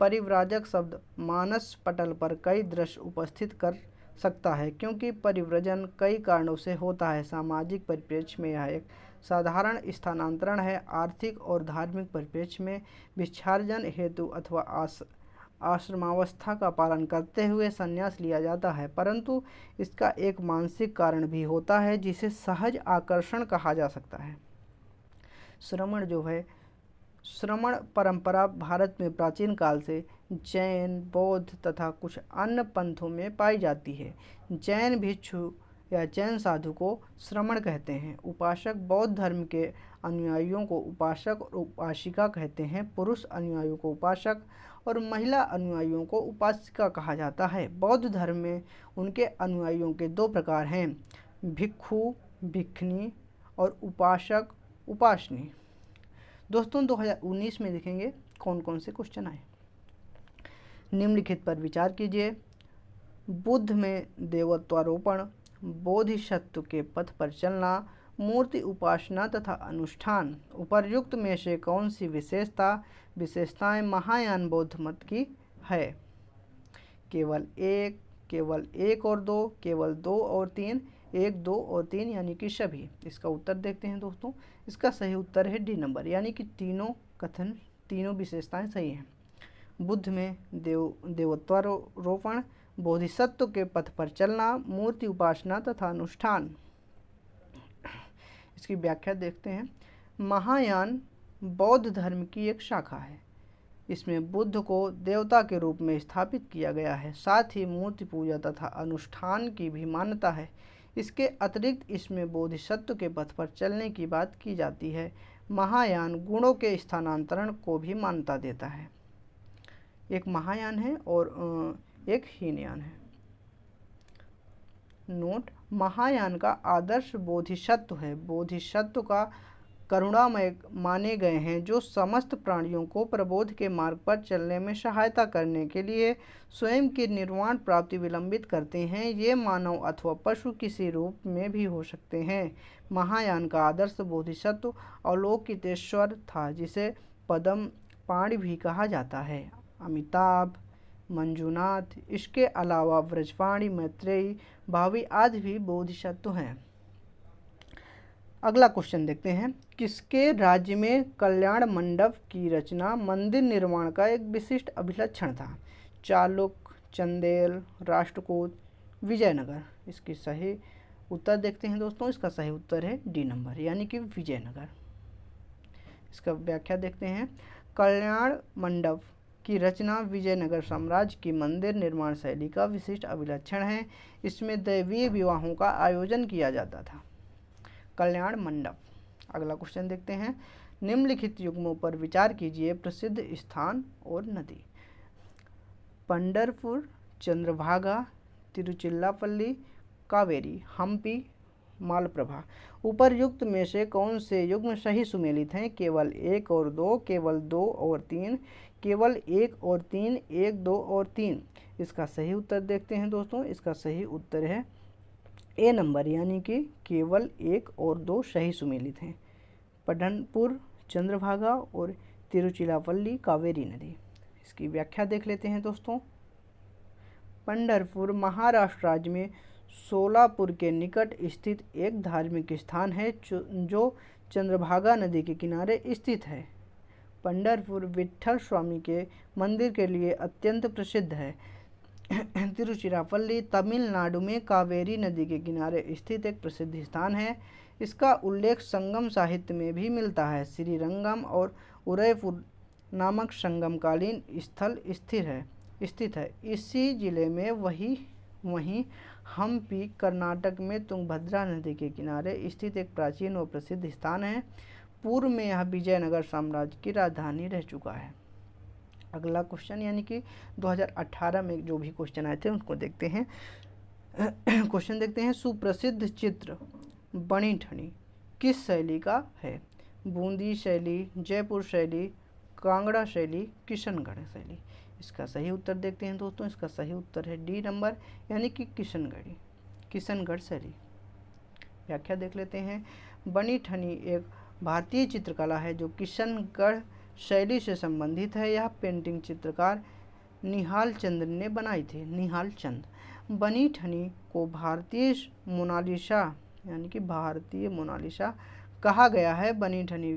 परिव्राजक शब्द मानस पटल पर कई दृश्य उपस्थित कर सकता है क्योंकि परिव्रजन कई कारणों से होता है। सामाजिक परिप्रेक्ष्य में यह एक साधारण स्थानांतरण है। आर्थिक और धार्मिक परिप्रेक्ष्य में भिक्षार्जन हेतु अथवा आश्रमावस्था का पालन करते हुए संन्यास लिया जाता है, परंतु इसका एक मानसिक कारण भी होता है जिसे सहज आकर्षण कहा जा सकता है। श्रमण जो है, श्रमण परंपरा भारत में प्राचीन काल से जैन, बौद्ध तथा कुछ अन्य पंथों में पाई जाती है। जैन भिक्षु या जैन साधु को श्रमण कहते हैं। उपासक बौद्ध धर्म के अनुयायियों को उपासक और उपासिका कहते हैं। पुरुष अनुयायियों को उपासक और महिला अनुयायियों को उपासिका कहा जाता है। बौद्ध धर्म में उनके अनुयायियों के 2 प्रकार हैं, भिक्षु भिक्षुणी और उपासक उपासनी। दोस्तों 2019 में देखेंगे कौन कौन से क्वेश्चन आए। निम्नलिखित पर विचार कीजिए। बुद्ध में देवत्वारोपण, बोधिसत्व के पथ पर चलना, मूर्ति उपासना तथा अनुष्ठान। उपर्युक्त में से कौन सी विशेषताएं महायान बौद्ध मत की है? केवल 1, केवल 1 और 2, केवल 2 और 3, 1, 2 और 3 यानी कि सभी। इसका उत्तर देखते हैं दोस्तों। इसका सही उत्तर है डी नंबर, यानी कि तीनों विशेषताएं सही हैं। बुद्ध में देवत्वारोपण, बोधिसत्व के पथ पर चलना, मूर्ति उपासना तथा अनुष्ठान। इसकी व्याख्या देखते हैं। महायान बौद्ध धर्म की एक शाखा है। इसमें बुद्ध को देवता के रूप में स्थापित किया गया है। साथ ही मूर्ति पूजा तथा अनुष्ठान की भी मान्यता है। इसके अतिरिक्त इसमें बोधिसत्व के पथ पर चलने की बात की जाती है। महायान गुणों के स्थानांतरण को भी मान्यता देता है। एक महायान है और एक हीनयान है। नोट, महायान का आदर्श बोधिसत्व है। बोधिसत्व का करुणामय माने गए हैं, जो समस्त प्राणियों को प्रबोध के मार्ग पर चलने में सहायता करने के लिए स्वयं की निर्वाण प्राप्ति विलंबित करते हैं। ये मानव अथवा पशु किसी रूप में भी हो सकते हैं। महायान का आदर्श बोधिसत्व अवलोकितेश्वर था, जिसे पद्म पाणि भी कहा जाता है। अमिताभ, मंजुनाथ, इसके अलावा व्रजपाणि, मैत्रेयी, भावी आदि भी बोधिसत्व हैं। अगला क्वेश्चन देखते हैं। किसके राज्य में कल्याण मंडप की रचना मंदिर निर्माण का एक विशिष्ट अभिलक्षण था? चालुक्य, चंदेल, राष्ट्रकूट, विजयनगर। इसकी सही उत्तर देखते हैं दोस्तों। इसका सही उत्तर है डी नंबर, यानी कि विजयनगर। इसका व्याख्या देखते हैं। कल्याण मंडप की रचना विजयनगर साम्राज्य की मंदिर निर्माण शैली का विशिष्ट अभिलक्षण है। इसमें दैवीय विवाहों का आयोजन किया जाता था। कल्याण मंडप। अगला क्वेश्चन देखते हैं। निम्नलिखित युग्मों पर विचार कीजिए। प्रसिद्ध स्थान और नदी। पंढरपुर, चंद्रभागा, तिरुचिल्लापल्ली, कावेरी, हम्पी, मालप्रभा। उपर्युक्त में से कौन से युग्म सही सुमेलित हैं? केवल 1 और 2, केवल 2 और 3, केवल 1 और 3, 1, 2 और 3। इसका सही उत्तर देखते हैं दोस्तों। इसका सही उत्तर है ए नंबर, यानी कि केवल 1 और 2 सही सुमेलित हैं। पंढरपुर, चंद्रभागा और तिरुचिरापल्ली, कावेरी नदी। इसकी व्याख्या देख लेते हैं दोस्तों। पंढरपुर महाराष्ट्र राज्य में सोलापुर के निकट स्थित एक धार्मिक स्थान है, जो चंद्रभागा नदी के किनारे स्थित है। पंढरपुर विट्ठल स्वामी के मंदिर के लिए अत्यंत प्रसिद्ध है। तिरुचिरापल्ली तमिलनाडु में कावेरी नदी के किनारे स्थित एक प्रसिद्ध स्थान है। इसका उल्लेख संगम साहित्य में भी मिलता है। श्रीरंगम और उदयपुर नामक संगमकालीन स्थल स्थित है। इसी जिले में वहीं हम्पी कर्नाटक में तुंगभद्रा नदी के किनारे स्थित एक प्राचीन और प्रसिद्ध स्थान है। पूर्व में यह विजयनगर साम्राज्य की राजधानी रह चुका है। अगला क्वेश्चन, यानी कि 2018 में जो भी क्वेश्चन आए थे उनको देखते हैं। क्वेश्चन देखते हैं। सुप्रसिद्ध चित्र बनीठनी किस शैली का है? बूंदी शैली, जयपुर शैली, कांगड़ा शैली, किशनगढ़ शैली। इसका सही उत्तर देखते हैं दोस्तों। इसका सही उत्तर है डी नंबर, यानी कि किशनगढ़ शैली। व्याख्या देख लेते हैं। बनीठनी एक भारतीय चित्रकला है जो किशनगढ़ शैली से संबंधित है। यह पेंटिंग चित्रकार निहाल चंद ने बनाई थी। निहाल चंद। बनीठनी को भारतीय मोनालिसा, यानी कि भारतीय मोनालिसा कहा गया है। बनीठनी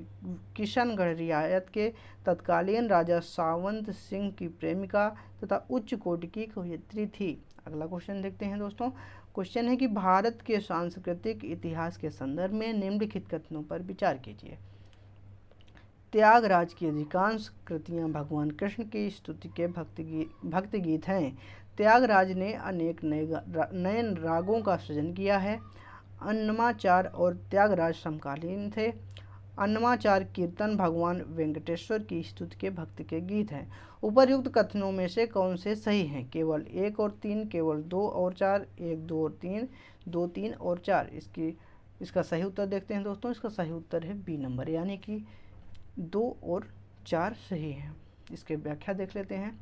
किशनगढ़ रियासत के तत्कालीन राजा सावंत सिंह की प्रेमिका तथा उच्च कोटि की कवयित्री थी। अगला क्वेश्चन देखते हैं दोस्तों। क्वेश्चन है कि भारत के सांस्कृतिक इतिहास के संदर्भ में निम्नलिखित कथनों पर विचार कीजिए। त्यागराज की अधिकांश कृतियां भगवान कृष्ण की स्तुति के भक्ति गीत हैं। त्यागराज ने अनेक नए रागों का सृजन किया है। अन्नमाचार और त्यागराज समकालीन थे। अन्नमाचार कीर्तन भगवान वेंकटेश्वर की स्तुति के भक्ति के गीत हैं। उपर्युक्त कथनों में से कौन से सही हैं? केवल 1 और 3, केवल 2 और 4, 1, 2 और 3, 2, 3 और 4। इसका सही उत्तर देखते हैं दोस्तों। इसका सही उत्तर है बी नंबर, यानी कि 2 और 4 सही हैं। इसके व्याख्या देख लेते हैं।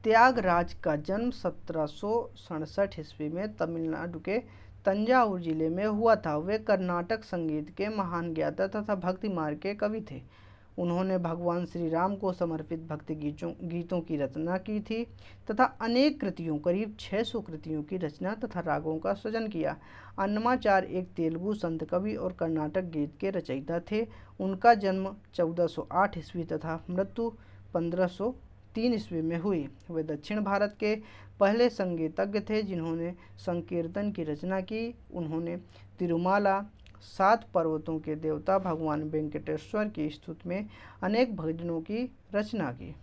त्यागराज का जन्म 1767 ईस्वी में तमिलनाडु के तंजावुर जिले में हुआ था। वे कर्नाटक संगीत के महान ज्ञाता तथा भक्ति मार्ग के कवि थे। उन्होंने भगवान श्री राम को समर्पित भक्ति गीतों की रचना की थी तथा अनेक कृतियों, करीब 600 कृतियों की रचना तथा रागों का सृजन किया। अन्नमाचार एक तेलुगु संत कवि और कर्नाटक गीत के रचयिता थे। उनका जन्म 1408 ईस्वी तथा मृत्यु 1503 ईस्वी में हुई। वे दक्षिण भारत के पहले संगीतज्ञ थे जिन्होंने संकीर्तन की रचना की। उन्होंने तिरुमाला, 7 पर्वतों के देवता भगवान वेंकटेश्वर की स्तुति में अनेक भजनों की रचना की।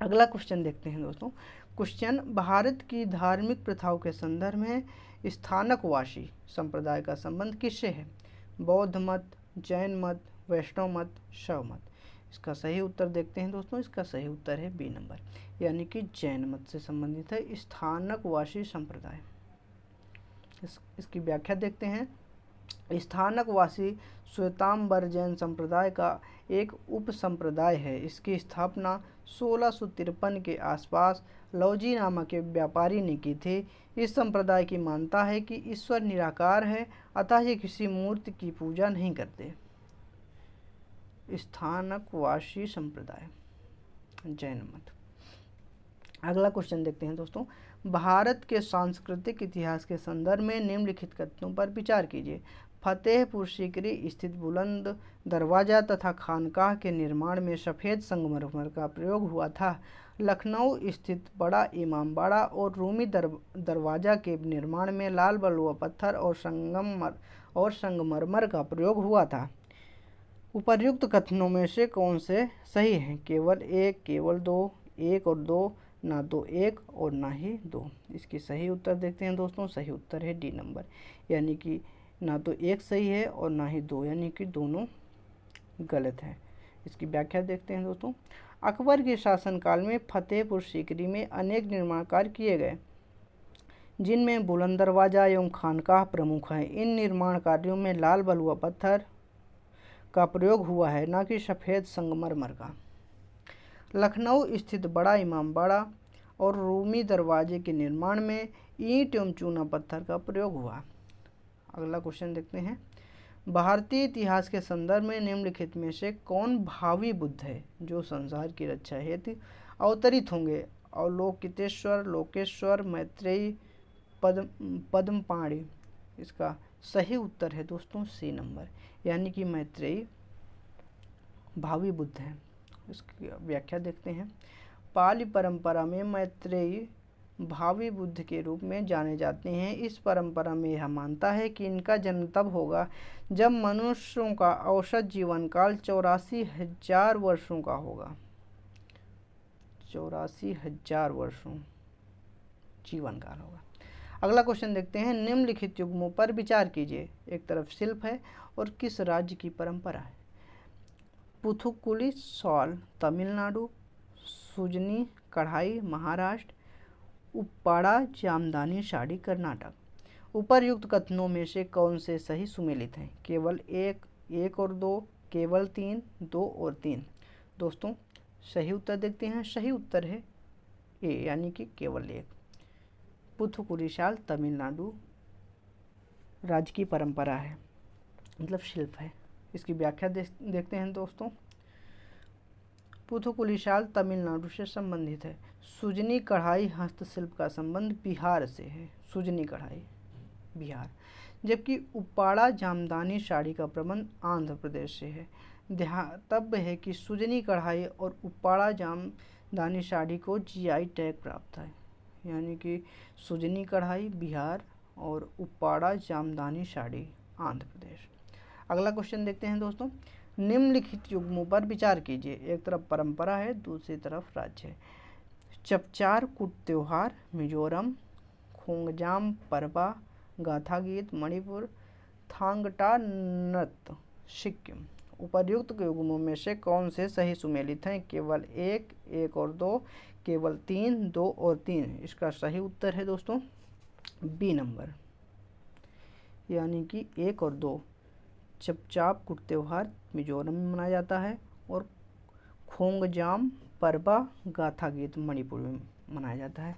अगला क्वेश्चन देखते हैं दोस्तों। क्वेश्चन, भारत की धार्मिक प्रथाओं के संदर्भ में स्थानकवासी संप्रदाय का संबंध किससे है? बौद्ध मत, जैन मत, वैष्णव मत, शैव मत। इसका सही उत्तर देखते हैं दोस्तों, इसका सही उत्तर है बी नंबर, यानी कि जैन मत से संबंधित है स्थानकवासी संप्रदाय। इसकी व्याख्या देखते हैं। स्थानकवासी श्वेतांबर जैन संप्रदाय का एक उप संप्रदाय है। इसकी स्थापना 1653 के आसपास लौजी नामक एक व्यापारी ने की थी। इस संप्रदाय की मान्यता है कि ईश्वर निराकार है, अतः ये किसी मूर्ति की पूजा नहीं करते। स्थानकवासी संप्रदाय जैन मत। अगला क्वेश्चन देखते हैं दोस्तों। भारत के सांस्कृतिक इतिहास के संदर्भ में निम्नलिखित कथनों पर विचार कीजिए। फतेहपुर सीकरी स्थित बुलंद दरवाजा तथा खानकाह के निर्माण में सफ़ेद संगमरमर का प्रयोग हुआ था। लखनऊ स्थित बड़ा इमामबाड़ा और रूमी दरवाजा के निर्माण में लाल बलुआ पत्थर और संगमरमर का प्रयोग हुआ था। उपर्युक्त कथनों में से कौन से सही हैं? केवल एक, केवल दो, एक और दो, ना तो एक और ना ही दो। इसकी सही उत्तर देखते हैं दोस्तों, सही उत्तर है डी नंबर, यानी कि ना तो एक सही है और ना ही दो, यानी कि दोनों गलत है। इसकी व्याख्या देखते हैं दोस्तों। अकबर के शासनकाल में फतेहपुर सीकरी में अनेक निर्माण कार्य किए गए, जिनमें बुलंद दरवाजा एवं खानकाह प्रमुख हैं। इन निर्माण कार्यों में लाल बलुआ पत्थर का प्रयोग हुआ है, न कि सफ़ेद संगमरमर का। लखनऊ स्थित बड़ा इमामबाड़ा और रूमी दरवाजे के निर्माण में ईंट एवं चूना पत्थर का प्रयोग हुआ। अगला क्वेश्चन देखते हैं। भारतीय इतिहास के संदर्भ में निम्नलिखित में से कौन भावी बुद्ध है जो संसार की रक्षा हेतु अवतरित होंगे? अवलोकितेश्वर, लोकेश्वर, मैत्रेयी, पद्मपाणि। इसका सही उत्तर है दोस्तों सी नंबर, यानी कि मैत्रेयी भावी बुद्ध है। इसकी व्याख्या देखते हैं। पाली परंपरा में मैत्रेयी भावी बुद्ध के रूप में जाने जाते हैं। इस परंपरा में यह मानता है कि इनका जन्म तब होगा जब मनुष्यों का औसत जीवन काल 84,000 वर्षों का होगा। 84,000 वर्षों जीवन काल होगा। अगला क्वेश्चन देखते हैं। निम्नलिखित युग्मों पर विचार कीजिए। एक तरफ शिल्प है और किस राज्य की परंपरा है? पुथुकुली शॉल तमिलनाडु, सुजनी कढ़ाई महाराष्ट्र, उप्पाड़ा जामदानी साड़ी कर्नाटक। उपर्युक्त कथनों में से कौन से सही सुमेलित हैं? केवल एक, एक और दो, केवल तीन, दो और तीन। दोस्तों सही उत्तर देखते हैं। सही उत्तर है ए, यानी कि केवल एक। पुथुकुली शाल तमिलनाडु राज्य की परंपरा है, मतलब शिल्प है। इसकी व्याख्या देखते हैं दोस्तों। पुथुकुली शाल तमिलनाडु से संबंधित है। सुजनी कढ़ाई हस्तशिल्प का संबंध बिहार से है। सुजनी कढ़ाई बिहार, जबकि उप्पाड़ा जामदानी साड़ी का प्रबंध आंध्र प्रदेश से है। ध्यातव्य है कि सुजनी कढ़ाई और उप्पाड़ा जामदानी साड़ी को जीआई टैग प्राप्त है, यानी कि सुजनी कढ़ाई बिहार और उप्पाड़ा जामदानी साड़ी आंध्र प्रदेश। अगला क्वेश्चन देखते हैं दोस्तों। निम्नलिखित युग्मों पर विचार कीजिए। एक तरफ परंपरा है, दूसरी तरफ राज्य है। चपचार कूट त्योहार मिजोरम, खोंगजाम परबा गाथा गीत मणिपुर, थांगटा नृत्य सिक्किम। उपर्युक्त युग्मों में से कौन से सही सुमेलित हैं? केवल एक, एक और दो, केवल तीन, दो और तीन। इसका सही उत्तर है दोस्तों बी नंबर, यानी कि एक और दो। चपचाप कुट त्यौहार मिजोरम में मनाया जाता है और खोंगजाम परबा गाथा गीत मणिपुर में मनाया जाता है।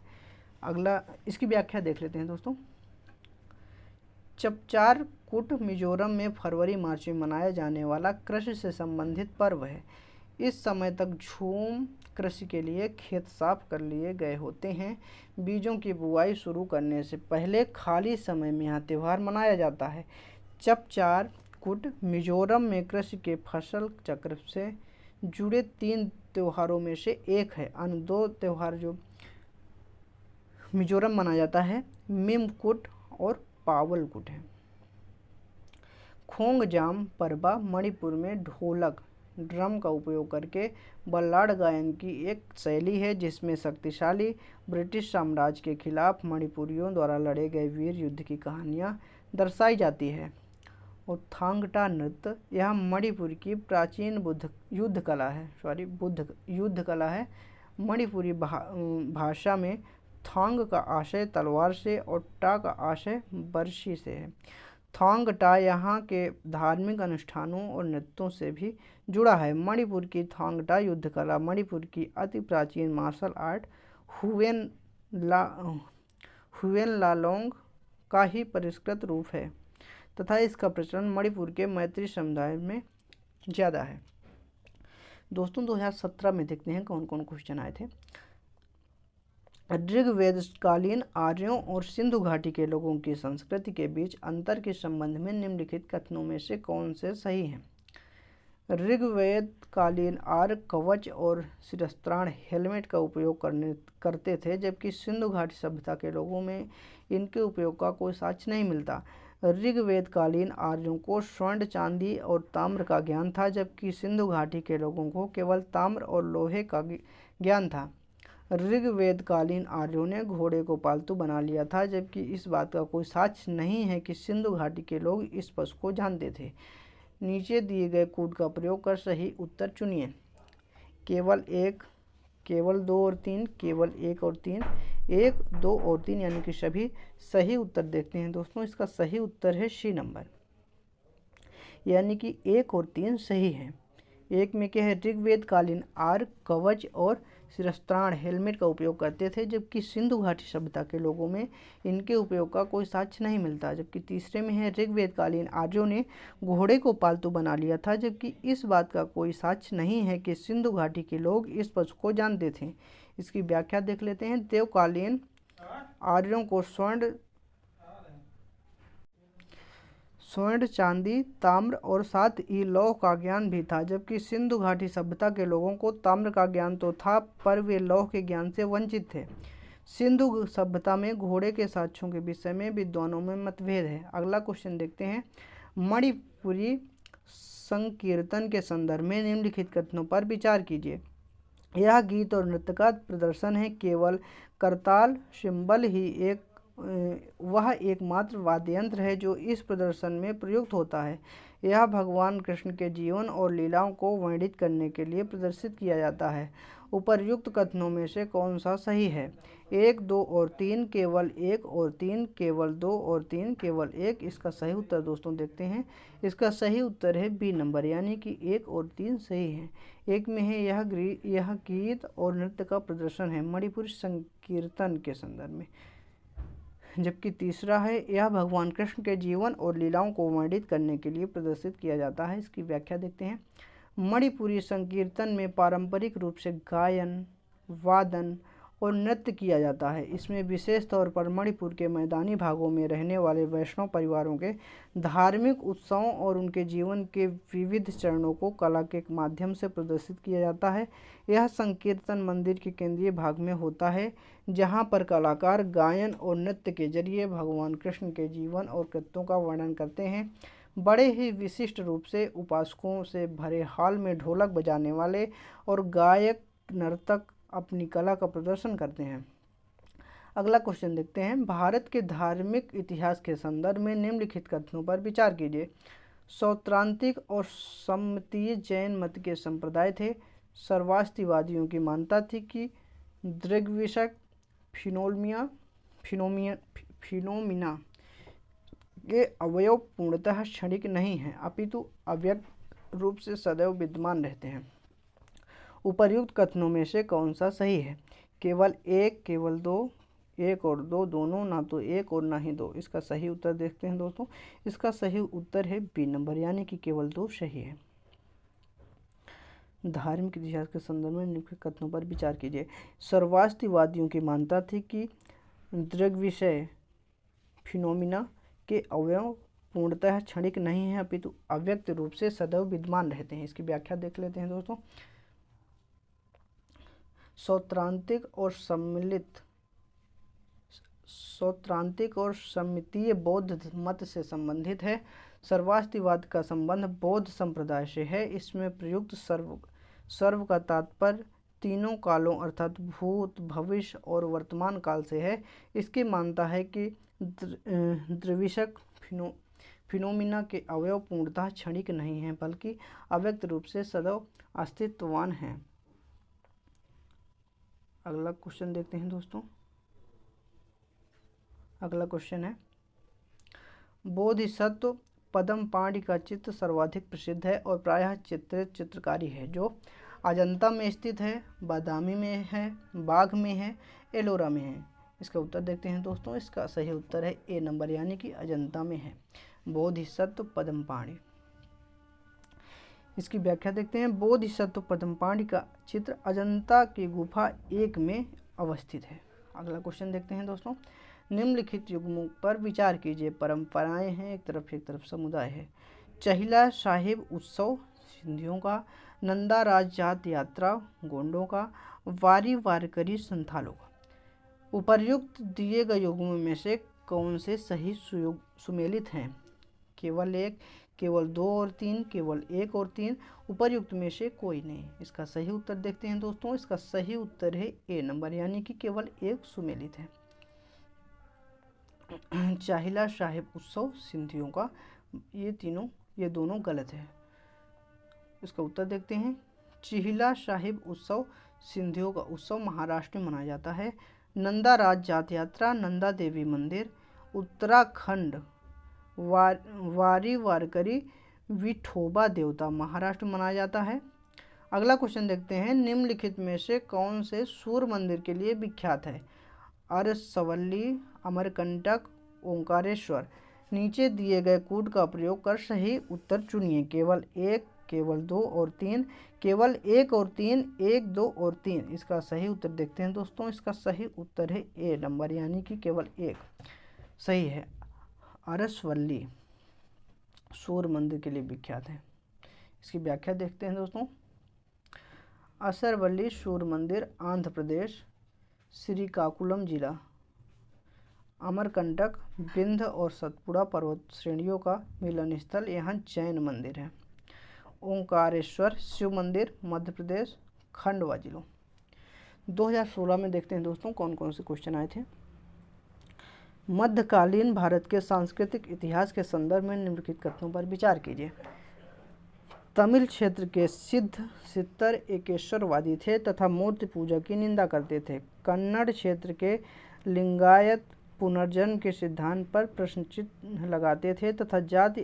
अगला इसकी व्याख्या देख लेते हैं दोस्तों। चपचार कुट मिजोरम में फरवरी मार्च में मनाया जाने वाला कृषि से संबंधित पर्व है। इस समय तक झूम कृषि के लिए खेत साफ कर लिए गए होते हैं। बीजों की बुआई शुरू करने से पहले खाली समय में यह त्यौहार मनाया जाता है। चपचार कुट मिजोरम में कृषि के फसल चक्र से जुड़े 3 त्योहारों में से एक है। अन्य 2 त्यौहार जो मिजोरम मनाया जाता है मिमकुट और पावलकुट है। खोंगजाम परबा मणिपुर में ढोलक ड्रम का उपयोग करके बल्लाड़ गायन की एक शैली है, जिसमें शक्तिशाली ब्रिटिश साम्राज्य के खिलाफ मणिपुरियों द्वारा लड़े गए वीर युद्ध की कहानियाँ दर्शाई जाती है। और थांगटा नृत्य यह मणिपुर की प्राचीन युद्ध कला है। मणिपुरी भाषा में थांग का आशय तलवार से और टा का आशय बर्छी से है। थांग टा यहाँ के धार्मिक अनुष्ठानों और नृत्यों से भी जुड़ा है। मणिपुर की थांग टा युद्ध कला मणिपुर की अति प्राचीन मार्शल आर्ट हुएन लालोंग का ही परिष्कृत रूप है तथा इसका प्रचलन मणिपुर के मैत्री समुदाय में ज़्यादा है। दोस्तों 2017 में देखते हैं कौन कौन क्वेश्चन आए थे। ऋग्वेद कालीन आर्यों और सिंधु घाटी के लोगों की संस्कृति के बीच अंतर के संबंध में निम्नलिखित कथनों में से कौन से सही हैं? ऋग्वेद कालीन आर्य कवच और शिरस्त्राण हेलमेट का उपयोग करते थे, जबकि सिंधु घाटी सभ्यता के लोगों में इनके उपयोग का कोई साक्ष्य नहीं मिलता। ऋग्वेद कालीन आर्यों को स्वर्ण, चांदी और ताम्र का ज्ञान था, जबकि सिंधु घाटी के लोगों को केवल ताम्र और लोहे का ज्ञान था। ऋग्वेद कालीन आर्यों ने घोड़े को पालतू बना लिया था, जबकि इस बात का कोई साक्ष्य नहीं है कि सिंधु घाटी के लोग इस पशु को जानते थे। नीचे दिए गए कोड का प्रयोग कर सही उत्तर चुनिए। केवल 1, केवल 2 और 3, केवल 1 और 3, 1, 2 और 3 यानी कि सभी सही उत्तर देखते हैं। दोस्तों इसका सही उत्तर है सी नंबर, यानी कि 1 और 3 सही है। 1 में क्या है? ऋग्वेद कालीन आर्य कवच और शिरस्त्राण हेलमेट का उपयोग करते थे, जबकि सिंधु घाटी सभ्यता के लोगों में इनके उपयोग का कोई साक्ष्य नहीं मिलता। जबकि तीसरे में है ऋग्वेद कालीन आर्यों ने घोड़े को पालतू बना लिया था, जबकि इस बात का कोई साक्ष्य नहीं है कि सिंधु घाटी के लोग इस पशु को जानते थे। इसकी व्याख्या देख लेते हैं। देवकालीन आर्यों को स्वर्ण, चांदी, ताम्र और साथ ही लौह का ज्ञान भी था, जबकि सिंधु घाटी सभ्यता के लोगों को ताम्र का ज्ञान तो था पर वे लौह के ज्ञान से वंचित थे। सिंधु सभ्यता में घोड़े के साक्ष्यों के विषय में विद्वानों में मतभेद है। अगला क्वेश्चन देखते हैं। मणिपुरी संकीर्तन के संदर्भ में निम्नलिखित कथनों पर विचार कीजिए। यह गीत और नृत्य का प्रदर्शन है। केवल करताल सिंबल ही वह एकमात्र वाद्य यंत्र है जो इस प्रदर्शन में प्रयुक्त होता है। यह भगवान कृष्ण के जीवन और लीलाओं को वर्णित करने के लिए प्रदर्शित किया जाता है। उपर्युक्त कथनों में से कौन सा सही है? 1, 2 और 3, केवल 1 और 3, केवल 2 और 3, केवल 1। इसका सही उत्तर दोस्तों देखते हैं। इसका सही उत्तर है बी नंबर, यानी कि 1 और 3 सही है। 1 में है यह गीत और नृत्य का प्रदर्शन है मणिपुरी संकीर्तन के संदर्भ में, जबकि तीसरा है यह भगवान कृष्ण के जीवन और लीलाओं को वर्णित करने के लिए प्रदर्शित किया जाता है। इसकी व्याख्या देखते हैं। मणिपुरी संकीर्तन में पारंपरिक रूप से गायन, वादन और नृत्य किया जाता है। इसमें विशेष तौर पर मणिपुर के मैदानी भागों में रहने वाले वैष्णव परिवारों के धार्मिक उत्सवों और उनके जीवन के विविध चरणों को कला के माध्यम से प्रदर्शित किया जाता है। यह संकीर्तन मंदिर के केंद्रीय भाग में होता है, जहाँ पर कलाकार गायन और नृत्य के जरिए भगवान कृष्ण के जीवन और कृत्यों का वर्णन करते हैं। बड़े ही विशिष्ट रूप से उपासकों से भरे हॉल में ढोलक बजाने वाले और गायक नर्तक अपनी कला का प्रदर्शन करते हैं। अगला क्वेश्चन देखते हैं। भारत के धार्मिक इतिहास के संदर्भ में निम्नलिखित कथनों पर विचार कीजिए। सौत्रांतिक और सम्मतीय जैन मत के संप्रदाय थे। सर्वास्तिवादियों की मान्यता थी कि दृग्विषक फिनोमिना के अवयव पूर्णतः क्षणिक नहीं हैं, अपितु अव्यक्त रूप से सदैव विद्यमान रहते हैं। उपर्युक्त कथनों में से कौन सा सही है? केवल 1, केवल 2, 1 और 2 दोनों, ना तो 1 और ना ही 2। इसका सही उत्तर देखते हैं दोस्तों। इसका सही उत्तर है बी नंबर, यानी कि केवल 2 सही है। धार्मिक इतिहास के संदर्भ में निम्नलिखित कथनों पर विचार कीजिए। सर्वास्तिवादियों की मान्यता थी कि दृग्विषय फिनोमिना के अवयव पूर्णतः क्षणिक नहीं है, अपितु अव्यक्त रूप से सदैव विद्यमान रहते हैं। इसकी व्याख्या देख लेते हैं दोस्तों। सौत्रांतिक और सम्मितीय बौद्ध मत से संबंधित है। सर्वास्तिवाद का संबंध बौद्ध संप्रदाय से है। इसमें प्रयुक्त सर्व का तात्पर्य तीनों कालों अर्थात भूत, भविष्य और वर्तमान काल से है। इसकी मान्यता है कि द्रविशक फिनोमिना के अवयव पूर्णतः क्षणिक नहीं हैं बल्कि अव्यक्त रूप से सदैव अस्तित्ववान हैं। अगला क्वेश्चन देखते हैं दोस्तों। अगला क्वेश्चन है, बोधिसत्व पद्मपाणि का चित्र सर्वाधिक प्रसिद्ध है और प्रायः चित्रित चित्रकारी है, जो अजंता में स्थित है, बादामी में है, बाघ में है, एलोरा में है। इसका उत्तर देखते हैं दोस्तों। इसका सही उत्तर है ए नंबर, यानी कि अजंता में है बोधिसत्व पद्मपाणि। इसकी व्याख्या देखते हैं। बोधिसत्व पद्मपाणि का चित्र अजंता की गुफा 1 में अवस्थित है। अगला क्वेश्चन देखते हैं दोस्तों। निम्नलिखित युग्मों पर विचार कीजिए। परंपराएं हैं, एक तरफ समुदाय है। चहिला साहिब उत्सव सिंधियों का, नंदा राज जात यात्रा गोंडों का, वारी वारकरी संथालों का। उपर्युक्त दिए गए युग्मों में से कौन से सही सुमेलित हैं? केवल 1, केवल 2 और 3, केवल 1 और 3, उपर्युक्त में से कोई नहीं। इसका सही उत्तर देखते हैं दोस्तों। इसका सही उत्तर है ए नंबर, यानी कि केवल 1 सुमेलित है। चाहिला साहिब उत्सव सिंधियों का, ये दोनों गलत है। इसका उत्तर देखते हैं। चिहिला साहिब उत्सव सिंधियों का उत्सव महाराष्ट्र में मनाया जाता है। नंदा राज जात यात्रा नंदा देवी मंदिर उत्तराखंड, वारी वारकरी विठोबा देवता महाराष्ट्र में मनाया जाता है। अगला क्वेश्चन देखते हैं। निम्नलिखित में से कौन से सूर्य मंदिर के लिए विख्यात है? अरसवल्ली, अमरकंटक, ओंकारेश्वर। नीचे दिए गए कूट का प्रयोग कर सही उत्तर चुनिए। केवल 1, केवल 2 और 3, केवल 1 और 3, 1, 2 और 3। इसका सही उत्तर देखते हैं दोस्तों। इसका सही उत्तर है ए नंबर, यानी कि केवल 1 सही है। अरसवल्ली सूर्य मंदिर के लिए विख्यात है। इसकी व्याख्या देखते हैं दोस्तों। असरवल्ली सूर्य मंदिर आंध्र प्रदेश, श्रीकाकुलम जिला। अमरकंटक विंध्य और सतपुड़ा पर्वत श्रेणियों का मिलन स्थल, यहाँ जैन मंदिर है। ओंकारेश्वर शिव मंदिर मध्य प्रदेश, खंडवा जिलों। 2016 में देखते हैं दोस्तों कौन कौन से क्वेश्चन आए थे। मध्यकालीन भारत के सांस्कृतिक इतिहास के संदर्भ में निम्नलिखित कथनों पर विचार कीजिए। तमिल क्षेत्र के सिद्ध सित्तर एकेश्वरवादी थे तथा मूर्ति पूजा की निंदा करते थे। कन्नड़ क्षेत्र के लिंगायत पुनर्जन्म के सिद्धांत पर प्रश्न चिन्ह लगाते थे तथा जाति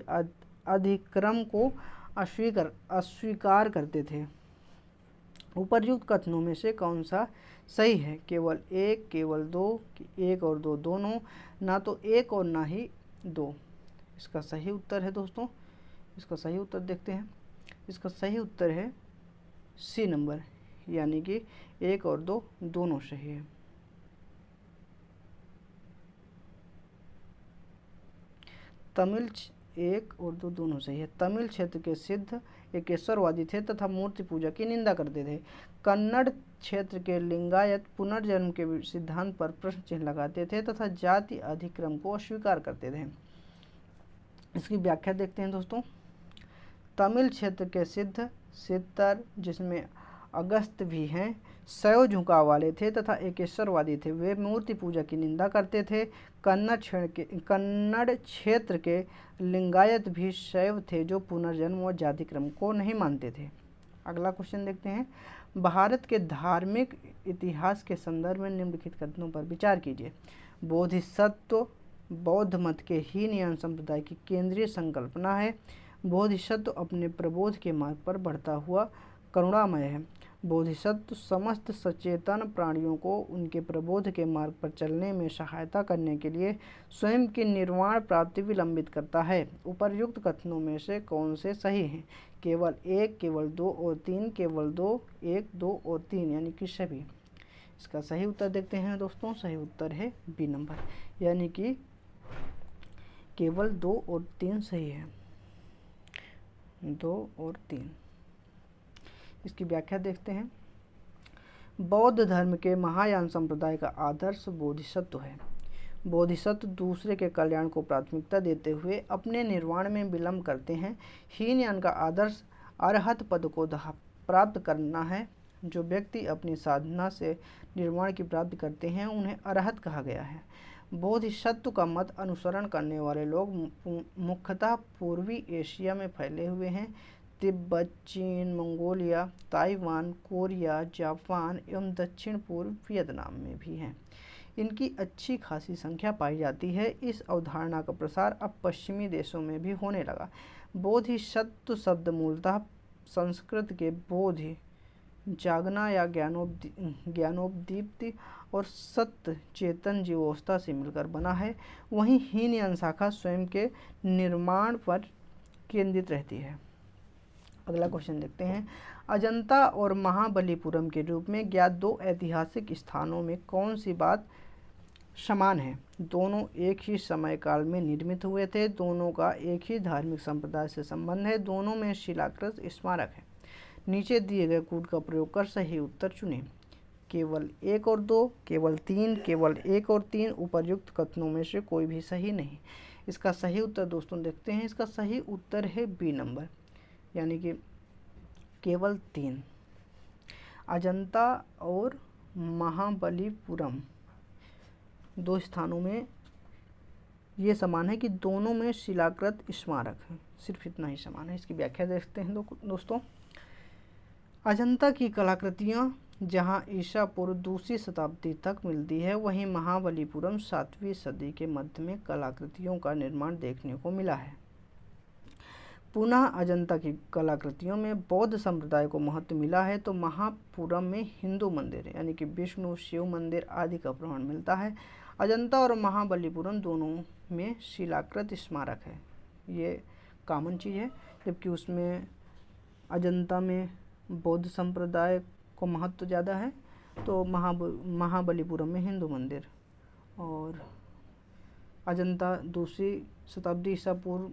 अधिक्रम को अस्वीकार करते थे। उपर्युक्त कथनों में से कौन सा सही है? केवल 1, केवल 2, 1 और 2 दोनों, ना तो 1 और ना ही 2। इसका सही उत्तर है दोस्तों। इसका सही उत्तर देखते हैं। इसका सही उत्तर है सी नंबर, यानी कि 1 और 2 दोनों सही है। तमिल 1 और 2 दोनों सही है। तमिल क्षेत्र के सिद्ध एकेश्वरवादी थे तथा मूर्ति पूजा की निंदा करते थे। कन्नड़ क्षेत्र के लिंगायत पुनर्जन्म के सिद्धांत पर प्रश्न चिन्ह लगाते थे तथा जाति अधिक्रम को अस्वीकार करते थे। इसकी व्याख्या देखते हैं दोस्तों। तमिल क्षेत्र के सिद्ध सित्तर, जिसमें अगस्त भी हैं, शैव झुकाव वाले थे तथा एकेश्वरवादी थे। वे मूर्ति पूजा की निंदा करते थे। कन्नड़ क्षेत्र के लिंगायत भी शैव थे जो पुनर्जन्म और जातिक्रम को नहीं मानते थे। अगला क्वेश्चन देखते हैं। भारत के धार्मिक इतिहास के संदर्भ में निम्नलिखित कथनों पर विचार कीजिए। बोधिसत्व बौद्ध मत के हीनयान संप्रदाय की केंद्रीय संकल्पना है। बोधिसत्व अपने प्रबोध के मार्ग पर बढ़ता हुआ करुणामय है। बोधिसत्व समस्त सचेतन प्राणियों को उनके प्रबोध के मार्ग पर चलने में सहायता करने के लिए स्वयं की निर्वाण प्राप्ति विलंबित करता है। उपर्युक्त कथनों में से कौन से सही हैं? केवल 1, केवल 2 और 3, केवल 2, 1, 2 और 3, यानी कि सभी। इसका सही उत्तर देखते हैं दोस्तों। सही उत्तर है बी नंबर, यानी कि केवल 2 और 3 सही है। 2 और 3। इसकी व्याख्या देखते हैं। बौद्ध धर्म के महायान संप्रदाय का आदर्श बोधिसत्व है। बोधिसत्व दूसरे के कल्याण को प्राथमिकता देते हुए अपने निर्वाण में विलंब करते हैं। हीनयान का आदर्श अरहत पद को प्राप्त करना है। जो व्यक्ति अपनी साधना से निर्वाण की प्राप्ति करते हैं उन्हें अरहत कहा गया है। बोधिसत्व का मत अनुसरण करने वाले लोग मुख्यतः पूर्वी एशिया में फैले हुए हैं। तिब्बत, चीन, मंगोलिया, ताइवान, कोरिया, जापान एवं दक्षिण पूर्व वियतनाम में भी हैं। इनकी अच्छी खासी संख्या पाई जाती है। इस अवधारणा का प्रसार अब पश्चिमी देशों में भी होने लगा। बोधिसत्व शब्द मूलतः संस्कृत के बोधि, जागना या ज्ञानोद्दीप्ति और सत्य चेतन जीवावस्था से मिलकर बना है। वहीं हीन शाखा स्वयं के निर्माण पर केंद्रित रहती है। अगला क्वेश्चन देखते हैं। अजंता और महाबलीपुरम के रूप में ज्ञात दो ऐतिहासिक स्थानों में कौन सी बात समान है? दोनों एक ही समय काल में निर्मित हुए थे, दोनों का एक ही धार्मिक संप्रदाय से संबंध है, दोनों में शिलाकृत स्मारक है। नीचे दिए गए कूट का प्रयोग कर सही उत्तर चुनें। केवल 1 और 2, केवल 3, केवल 1 और 3 उपर्युक्त कथनों में से कोई भी सही नहीं। इसका सही उत्तर दोस्तों देखते हैं। इसका सही उत्तर है बी नंबर, यानी कि केवल 3। अजंता और महाबलीपुरम दो स्थानों में ये समान है कि दोनों में शिलाकृत स्मारक है, सिर्फ इतना ही समान है। इसकी व्याख्या देखते हैं दोस्तों। अजंता की कलाकृतियाँ जहाँ ईसा पूर्व दूसरी शताब्दी तक मिलती है, वहीं महाबलीपुरम 7वीं सदी के मध्य में कलाकृतियों का निर्माण देखने को मिला है। पुनः अजंता की कलाकृतियों में बौद्ध संप्रदाय को महत्व मिला है, तो महापुरम में हिंदू मंदिर यानी कि विष्णु शिव मंदिर आदि का प्रमाण मिलता है। अजंता और महाबलीपुरम दोनों में शिलाकृत स्मारक है, ये कॉमन चीज़ है। जबकि उसमें अजंता में बौद्ध संप्रदाय को महत्व ज़्यादा है, तो महाबलीपुरम में हिंदू मंदिर, और अजंता दूसरी शताब्दी ईसा पूर्व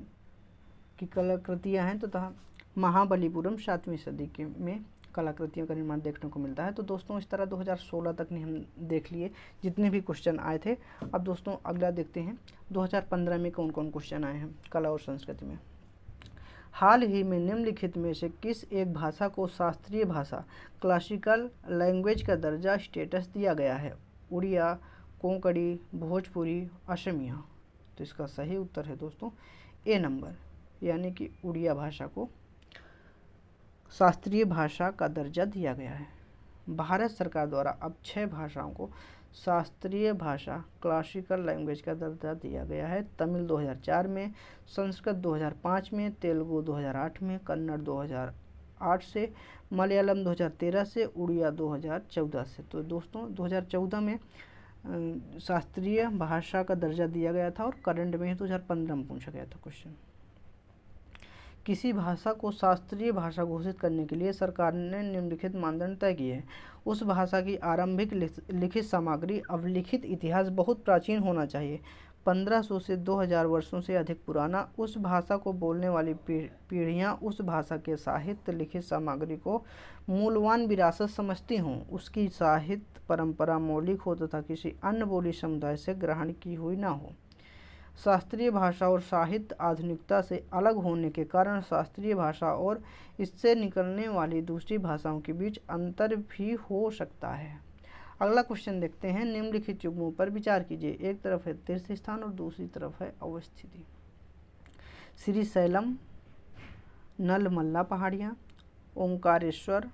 की कलाकृतियाँ हैं, तथा महाबलीपुरम 7वीं सदी के में कलाकृतियों का निर्माण देखने को मिलता है। तो दोस्तों इस तरह 2016 तक ने हम देख लिए जितने भी क्वेश्चन आए थे। अब दोस्तों अगला देखते हैं 2015 में कौन कौन क्वेश्चन आए हैं कला और संस्कृति में। हाल ही में निम्नलिखित में से किस एक भाषा को शास्त्रीय भाषा क्लासिकल लैंग्वेज का दर्जा स्टेटस दिया गया है? उड़िया, कोंकणी, भोजपुरी, असमिया। तो इसका सही उत्तर है दोस्तों ए नंबर, यानी कि उड़िया भाषा को शास्त्रीय भाषा का दर्जा दिया गया है। भारत सरकार द्वारा अब 6 भाषाओं को शास्त्रीय भाषा क्लासिकल लैंग्वेज का दर्जा दिया गया है। तमिल 2004 में, संस्कृत 2005 में, तेलुगु 2008 में, कन्नड़ 2008 से, मलयालम 2013 से, उड़िया 2014 से। तो दोस्तों 2014 में शास्त्रीय भाषा का दर्जा दिया गया था, और करंट में 2015 में पूछा गया था क्वेश्चन। किसी भाषा को शास्त्रीय भाषा घोषित करने के लिए सरकार ने निम्नलिखित मानदंड तय किए हैं। उस भाषा की आरंभिक लिखित सामग्री अवलिखित इतिहास बहुत प्राचीन होना चाहिए, 1500 से 2000 वर्षों से अधिक पुराना। उस भाषा को बोलने वाली पीढ़ियाँ उस भाषा के साहित्य लिखित सामग्री को मूल्यवान विरासत समझती हों। उसकी साहित्य परंपरा मौलिक हो तथा किसी अन्य बोली समुदाय से ग्रहण की हुई ना हो। शास्त्रीय भाषा और साहित्य आधुनिकता से अलग होने के कारण शास्त्रीय भाषा और इससे निकलने वाली दूसरी भाषाओं के बीच अंतर भी हो सकता है। अगला क्वेश्चन देखते हैं। निम्नलिखित युग्मों पर विचार कीजिए। एक तरफ है तीर्थ स्थान और दूसरी तरफ है अवस्थिति। श्रीशैलम, नलमल्ला पहाड़ियाँ, ओंकारेश्वर,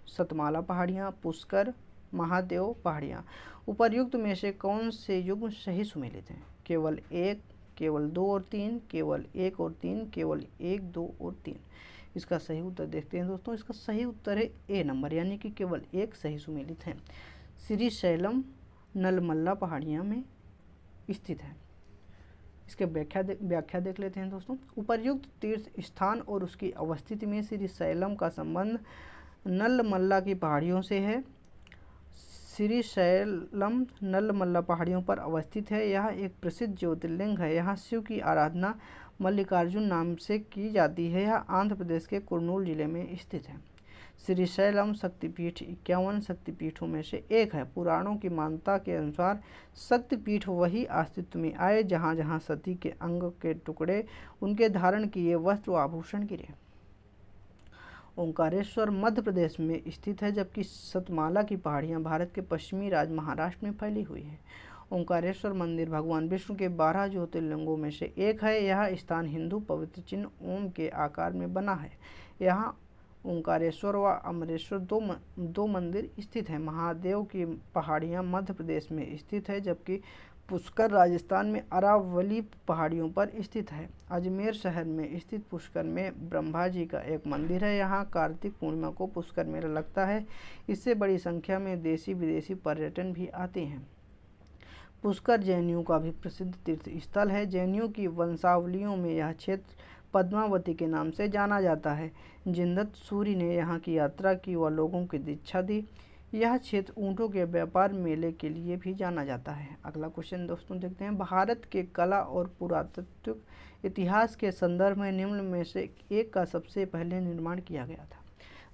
सतमाला पहाड़ियाँ, पुष्कर, महादेव पहाड़ियाँ। उपर्युक्त में से कौन से युग्म सही सुमेलित हैं? केवल 1, केवल 2 और 3, केवल 1 और 3, केवल 1, 2 और 3। इसका सही उत्तर देखते हैं दोस्तों। इसका सही उत्तर है ए नंबर, यानी कि केवल 1 सही सुमेलित है। श्रीशैलम नलमल्ला पहाड़ियाँ में स्थित है। इसके व्याख्या देख लेते हैं दोस्तों। उपर्युक्त तीर्थ स्थान और उसकी अवस्थिति में श्रीशैलम का संबंध नलमल्ला की पहाड़ियों से है। श्रीशैलम नलमल्ला पहाड़ियों पर अवस्थित है। यह एक प्रसिद्ध ज्योतिर्लिंग है। यहाँ शिव की आराधना मल्लिकार्जुन नाम से की जाती है। यह आंध्र प्रदेश के कुर्नूल जिले में स्थित है। श्रीशैलम शक्तिपीठ 51 शक्तिपीठों में से एक है। पुराणों की मान्यता के अनुसार शक्तिपीठ वही अस्तित्व में आए जहाँ जहाँ सती के अंग के टुकड़े, उनके धारण किए वस्त्र व आभूषण गिरे। ओंकारेश्वर मध्य प्रदेश में स्थित है, जबकि सतमाला की पहाड़ियाँ भारत के पश्चिमी राज्य महाराष्ट्र में फैली हुई है। ओंकारेश्वर मंदिर भगवान विष्णु के 12 ज्योतिर्लिंगों में से एक है। यह स्थान हिंदू पवित्र चिन्ह ओम के आकार में बना है। यहाँ ओंकारेश्वर व अमरेश्वर दो मंदिर स्थित हैं। महादेव की पहाड़ियाँ मध्य प्रदेश में स्थित है, जबकि पुष्कर राजस्थान में अरावली पहाड़ियों पर स्थित है। अजमेर शहर में स्थित पुष्कर में ब्रह्मा जी का एक मंदिर है। यहाँ कार्तिक पूर्णिमा को पुष्कर मेला लगता है। इससे बड़ी संख्या में देशी विदेशी पर्यटन भी आते हैं। पुष्कर जैनियों का भी प्रसिद्ध तीर्थ स्थल है। जैनियों की वंशावलियों में यह क्षेत्र पद्मावती के नाम से जाना जाता है। जिनदत्त सूरी ने यहाँ की यात्रा की व लोगों की दीक्षा दी। यह क्षेत्र ऊँटों के व्यापार मेले के लिए भी जाना जाता है। अगला क्वेश्चन दोस्तों देखते हैं, भारत के कला और पुरातात्विक इतिहास के संदर्भ में निम्न में से एक का सबसे पहले निर्माण किया गया था।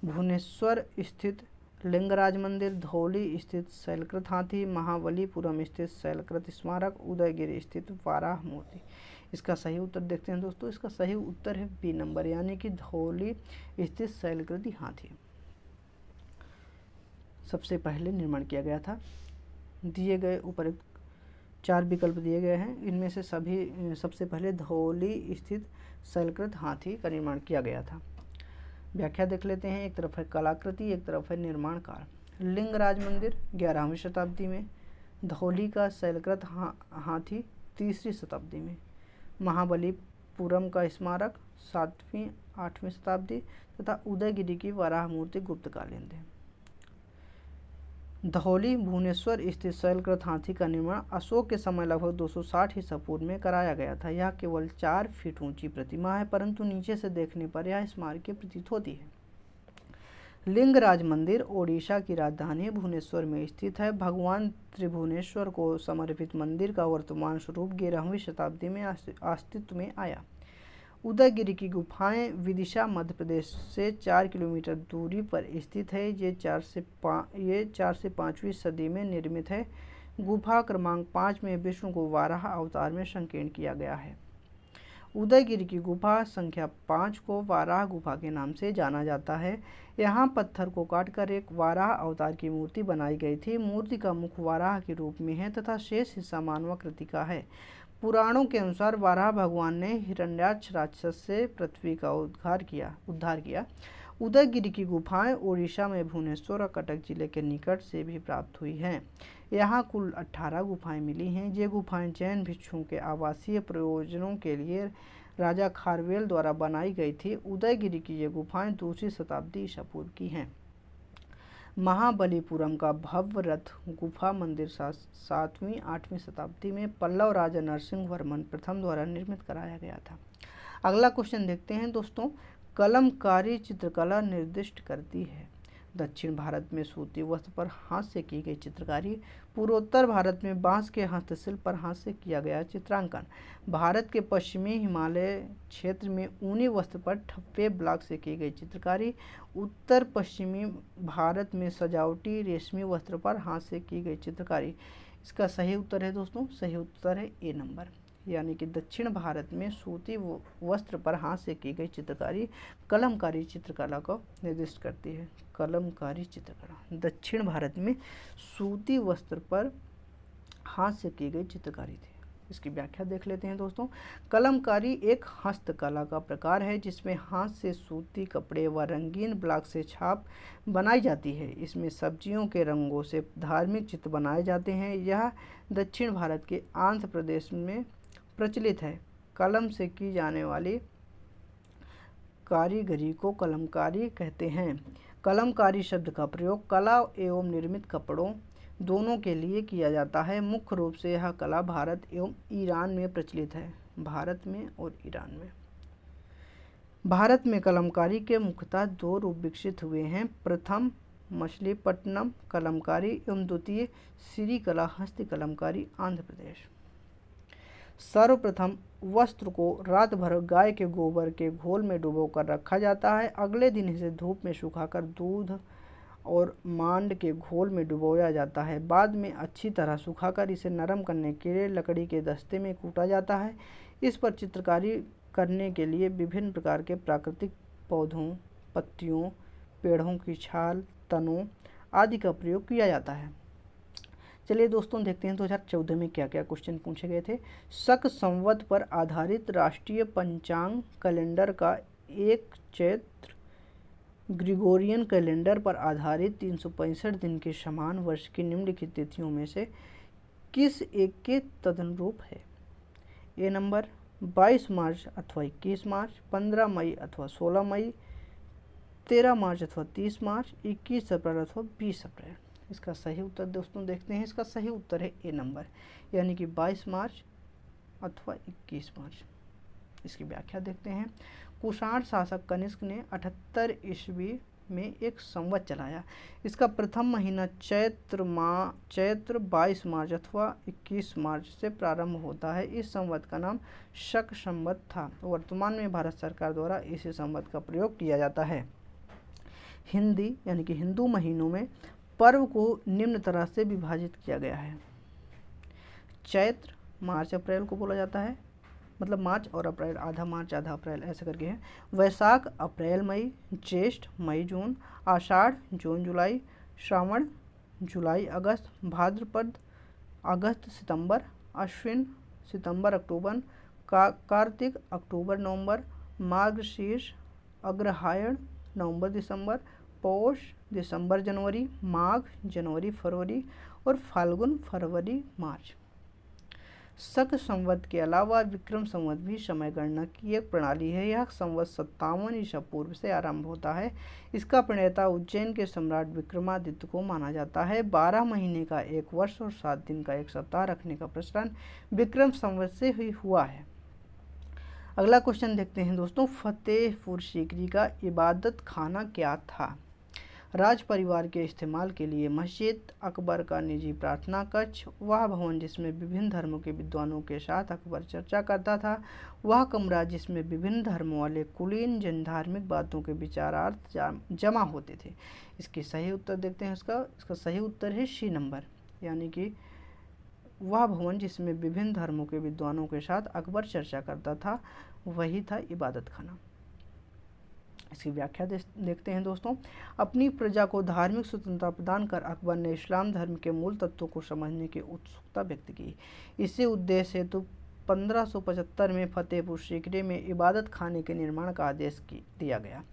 भुवनेश्वर स्थित लिंगराज मंदिर, धौली स्थित शैलकृत हाथी, महाबलीपुरम स्थित शैलकृत स्मारक, उदयगिरी स्थित वाराह मूर्ति। इसका सही उत्तर देखते हैं दोस्तों। इसका सही उत्तर है बी नंबर, यानी कि धौली स्थित शैलकृति हाथी सबसे पहले निर्माण किया गया था। दिए गए उपरोक्त 4 विकल्प दिए गए हैं, इनमें से सबसे पहले धौली स्थित शैलकृत हाथी का निर्माण किया गया था। व्याख्या देख लेते हैं। एक तरफ है कलाकृति, एक तरफ है निर्माण काल। लिंगराज मंदिर 11वीं शताब्दी में, धौली का शैलकृत हाथी 3री शताब्दी में, महाबलीपुरम का स्मारक 7वीं 8वीं शताब्दी तथा उदयगिरी की वराह मूर्ति गुप्तकालीन थे। धौली भुवनेश्वर स्थित शैलकृत हाथी का निर्माण अशोक के समय लगभग 260 ईसा पूर्व में कराया गया था। यह केवल 4 फीट ऊंची प्रतिमा है, परंतु नीचे से देखने पर यह स्मारकीय प्रतीत होती है। लिंगराज मंदिर ओडिशा की राजधानी भुवनेश्वर में स्थित है। भगवान त्रिभुवनेश्वर को समर्पित मंदिर का वर्तमान स्वरूप 11वीं शताब्दी में अस्तित्व में आया। उदयगिरी की गुफाएं विदिशा मध्य प्रदेश से 4 किलोमीटर दूरी पर स्थित है। ये 4 से 5वीं सदी में निर्मित है। गुफा क्रमांक 5 में विष्णु को वाराह अवतार में संकीर्ण किया गया है। उदयगिरी की गुफा संख्या 5 को वाराह गुफा के नाम से जाना जाता है। यहाँ पत्थर को काटकर एक वाराह अवतार की मूर्ति बनाई गई थी। मूर्ति का मुख वाराह के रूप में है तथा शेष हिस्सा मानवाकृति का है। पुराणों के अनुसार वाराह भगवान ने हिरण्याक्ष राक्षस से पृथ्वी का उद्धार किया। उदयगिरी की गुफाएं ओडिशा में भुवनेश्वर और कटक जिले के निकट से भी प्राप्त हुई हैं। यहाँ कुल 18 गुफाएं मिली हैं। ये गुफाएं जैन भिक्षुओं के आवासीय प्रयोजनों के लिए राजा खारवेल द्वारा बनाई गई थी। उदयगिरी की ये गुफाएं 2री शताब्दी ईसा पूर्व की हैं। महाबलीपुरम का भव्य रथ गुफा मंदिर 7वीं 8वीं शताब्दी में पल्लव राजा नरसिंह वर्मन प्रथम द्वारा निर्मित कराया गया था। अगला क्वेश्चन देखते हैं दोस्तों, कलमकारी चित्रकला निर्दिष्ट करती है। दक्षिण भारत में सूती वस्त्र पर हाथ से की गई चित्रकारी, पूर्वोत्तर भारत में बांस के हस्तशिल्प पर हाथ से किया गया चित्रांकन, भारत के पश्चिमी हिमालय क्षेत्र में ऊनी वस्त्र पर ठप्पे ब्लॉक से की गई चित्रकारी, उत्तर पश्चिमी भारत में सजावटी रेशमी वस्त्र पर हाथ से की गई चित्रकारी। इसका सही उत्तर है दोस्तों, सही उत्तर है ए नंबर, यानी कि दक्षिण भारत में सूती वस्त्र पर हाथ से की गई चित्रकारी कलमकारी चित्रकला को निर्दिष्ट करती है। कलमकारी चित्रकला दक्षिण भारत में सूती वस्त्र पर हाथ से की गई चित्रकारी थी। इसकी व्याख्या देख लेते हैं दोस्तों। कलमकारी एक हस्तकला का प्रकार है जिसमें हाथ से सूती कपड़े व रंगीन ब्लॉक से छाप बनाई जाती है। इसमें सब्जियों के रंगों से धार्मिक चित्र बनाए जाते हैं। यह दक्षिण भारत के आंध्र प्रदेश में प्रचलित है। कलम से की जाने वाली कारीगरी को कलमकारी कहते हैं। कलमकारी शब्द का प्रयोग कला एवं निर्मित कपड़ों दोनों के लिए किया जाता है। मुख्य रूप से यह कला भारत एवं ईरान में प्रचलित है। भारत में और ईरान में। भारत में कलमकारी के मुख्यतः 2 रूप विकसित हुए हैं। प्रथम मछलीपट्टनम कलमकारी एवं द्वितीय श्रीकला हस्त कलमकारी आंध्र प्रदेश। सर्वप्रथम वस्त्र को रात भर गाय के गोबर के घोल में डुबोकर रखा जाता है। अगले दिन इसे धूप में सुखाकर दूध और मांड के घोल में डुबोया जाता है। बाद में अच्छी तरह सुखाकर इसे नरम करने के लिए लकड़ी के दस्ते में कूटा जाता है। इस पर चित्रकारी करने के लिए विभिन्न प्रकार के प्राकृतिक पौधों, पत्तियों, पेड़ों की छाल, तनों आदि का प्रयोग किया जाता है। चलिए दोस्तों देखते हैं 2014 में क्या क्या क्वेश्चन पूछे गए थे। शक संवत पर आधारित राष्ट्रीय पंचांग कैलेंडर का एक चैत्र ग्रिगोरियन कैलेंडर पर आधारित 365 दिन के समान वर्ष की निम्नलिखित तिथियों में से किस एक के तदनुरूप है? ए नंबर 22 मार्च अथवा 21 मार्च, 15 मई अथवा 16 मई, 13 मार्च अथवा 30 मार्च, 21 अप्रैल अथवा 20 अप्रैल। इसका सही उत्तर दोस्तों देखते हैं। इसका सही उत्तर है ए नंबर, यानी कि 22 मार्च अथवा 21 मार्च। इसकी व्याख्या देखते हैं। कुषाण शासक कनिष्क ने 78 ईस्वी में एक संवत चलाया। इसका प्रथम महीना चैत्र 22 मार्च अथवा 21 मार्च से प्रारंभ होता है। इस संवत का नाम शक संवत था। वर्तमान में भारत सरकार द्वारा इसी संवत का प्रयोग किया जाता है। हिंदी यानी कि हिंदू महीनों में पर्व को निम्न तरह से विभाजित किया गया है। चैत्र मार्च अप्रैल को बोला जाता है, मतलब मार्च और अप्रैल, आधा मार्च आधा अप्रैल ऐसे करके है। वैशाख अप्रैल मई, ज्येष्ठ मई जून, आषाढ़ जून जुलाई, श्रावण जुलाई अगस्त, भाद्रपद अगस्त सितंबर, अश्विन सितंबर अक्टूबर, कार्तिक अक्टूबर नवंबर, मार्गशीर्ष अग्रहायण नवंबर दिसंबर, पौष दिसंबर जनवरी, माघ जनवरी फरवरी और फाल्गुन फरवरी मार्च। शक संवत के अलावा विक्रम संवत भी समय गणना की एक प्रणाली है। यह संवत 57 ईसा पूर्व से आरंभ होता है। इसका प्रणेता उज्जैन के सम्राट विक्रमादित्य को माना जाता है। 12 महीने का एक वर्ष और 7 दिन का एक सप्ताह रखने का प्रचलन विक्रम संवत से ही हुआ है। अगला क्वेश्चन देखते हैं दोस्तों। फतेहपुर सीकरी का इबादत खाना क्या था? राज परिवार के इस्तेमाल के लिए मस्जिद, अकबर का निजी प्रार्थना कक्ष, वह भवन जिसमें विभिन्न धर्मों के विद्वानों के साथ अकबर चर्चा करता था, वह कमरा जिसमें विभिन्न धर्मों वाले कुलीन जन धार्मिक बातों के विचारार्थ जमा होते थे। इसकी सही उत्तर देखते हैं। इसका सही उत्तर है सी नंबर, यानी कि वह भवन जिसमें विभिन्न धर्मों के विद्वानों के साथ अकबर चर्चा करता था वही था इबादत खाना। इसकी व्याख्या देखते हैं दोस्तों। अपनी प्रजा को धार्मिक स्वतंत्रता प्रदान कर अकबर ने इस्लाम धर्म के मूल तत्वों को समझने की उत्सुकता व्यक्त की। इसी उद्देश्य हेतु 1575 में फतेहपुर सीकरी में इबादत खाने के निर्माण का आदेश दिया गया।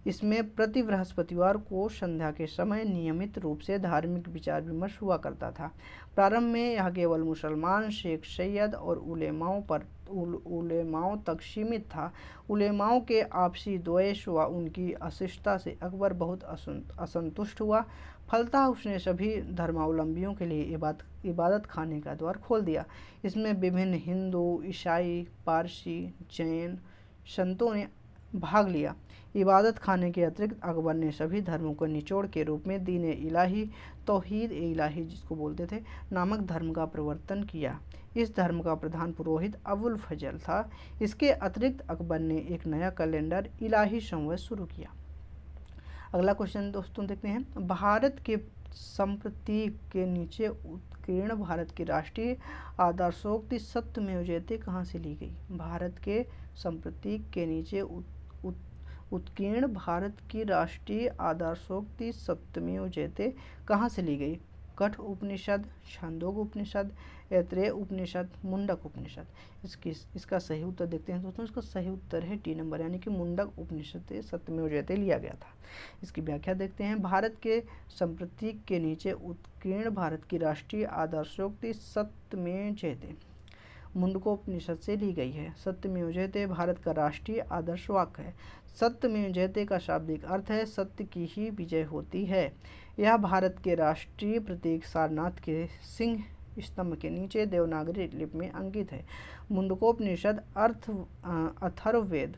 इसमें प्रति बृहस्पतिवार को संध्या के समय नियमित रूप से धार्मिक विचार विमर्श हुआ करता था। प्रारंभ में यह केवल मुसलमान, शेख सैयद और उलेमाओं तक सीमित था। उलेमाओं के आपसी द्वेष व उनकी अशिष्टता से अकबर बहुत असंतुष्ट हुआ। फलतः उसने सभी धर्मावलंबियों के लिए इबादत खाने का द्वार खोल दिया। इसमें विभिन्न हिंदू, ईसाई, पारसी, जैन संतों ने भाग लिया। इबादत खाने के अतिरिक्त अकबर ने सभी धर्मों को निचोड़ के रूप में दीन इलाही, तौहीद इलाही जिसको बोलते थे, नामक धर्म का प्रवर्तन किया। इस धर्म का प्रधान पुरोहित अबुल फजल था। इसके अतिरिक्त अकबर ने एक नया कैलेंडर इलाही संवत शुरू किया। अगला क्वेश्चन दोस्तों देखते हैं। भारत के संप्रतीक के नीचे उत्कीर्ण भारत की राष्ट्रीय आदर्शोक्ति सत्यमेव जयते कहाँ से ली गई? भारत के संप्रतीक के नीचे उत्कीर्ण भारत की राष्ट्रीय आदर्शोक्ति सत्यमेव जयते कहाँ से ली गई? कठ उपनिषद, छांदोग्य उपनिषद, ऐत्रेय उपनिषद, मुंडक उपनिषद। इसका सही उत्तर देखते हैं दोस्तों। इसका सही उत्तर है टी नंबर, यानी कि मुंडक उपनिषद से सत्यमेव जयते लिया गया था। इसकी व्याख्या देखते हैं। भारत के संप्रतीक के नीचे उत्कीर्ण भारत की राष्ट्रीय आदर्शोक्ति सत्यमेव जयते मुंडकोपनिषद से ली गई है। सत्यमेव जयते भारत का राष्ट्रीय आदर्श वाक्य है। सत्यमेव जयते का शाब्दिक अर्थ है सत्य की ही विजय होती है। यह भारत के राष्ट्रीय प्रतीक सारनाथ के सिंह स्तंभ के नीचे देवनागरी लिपि में अंकित है। मुंडकोपनिषद अथर्ववेद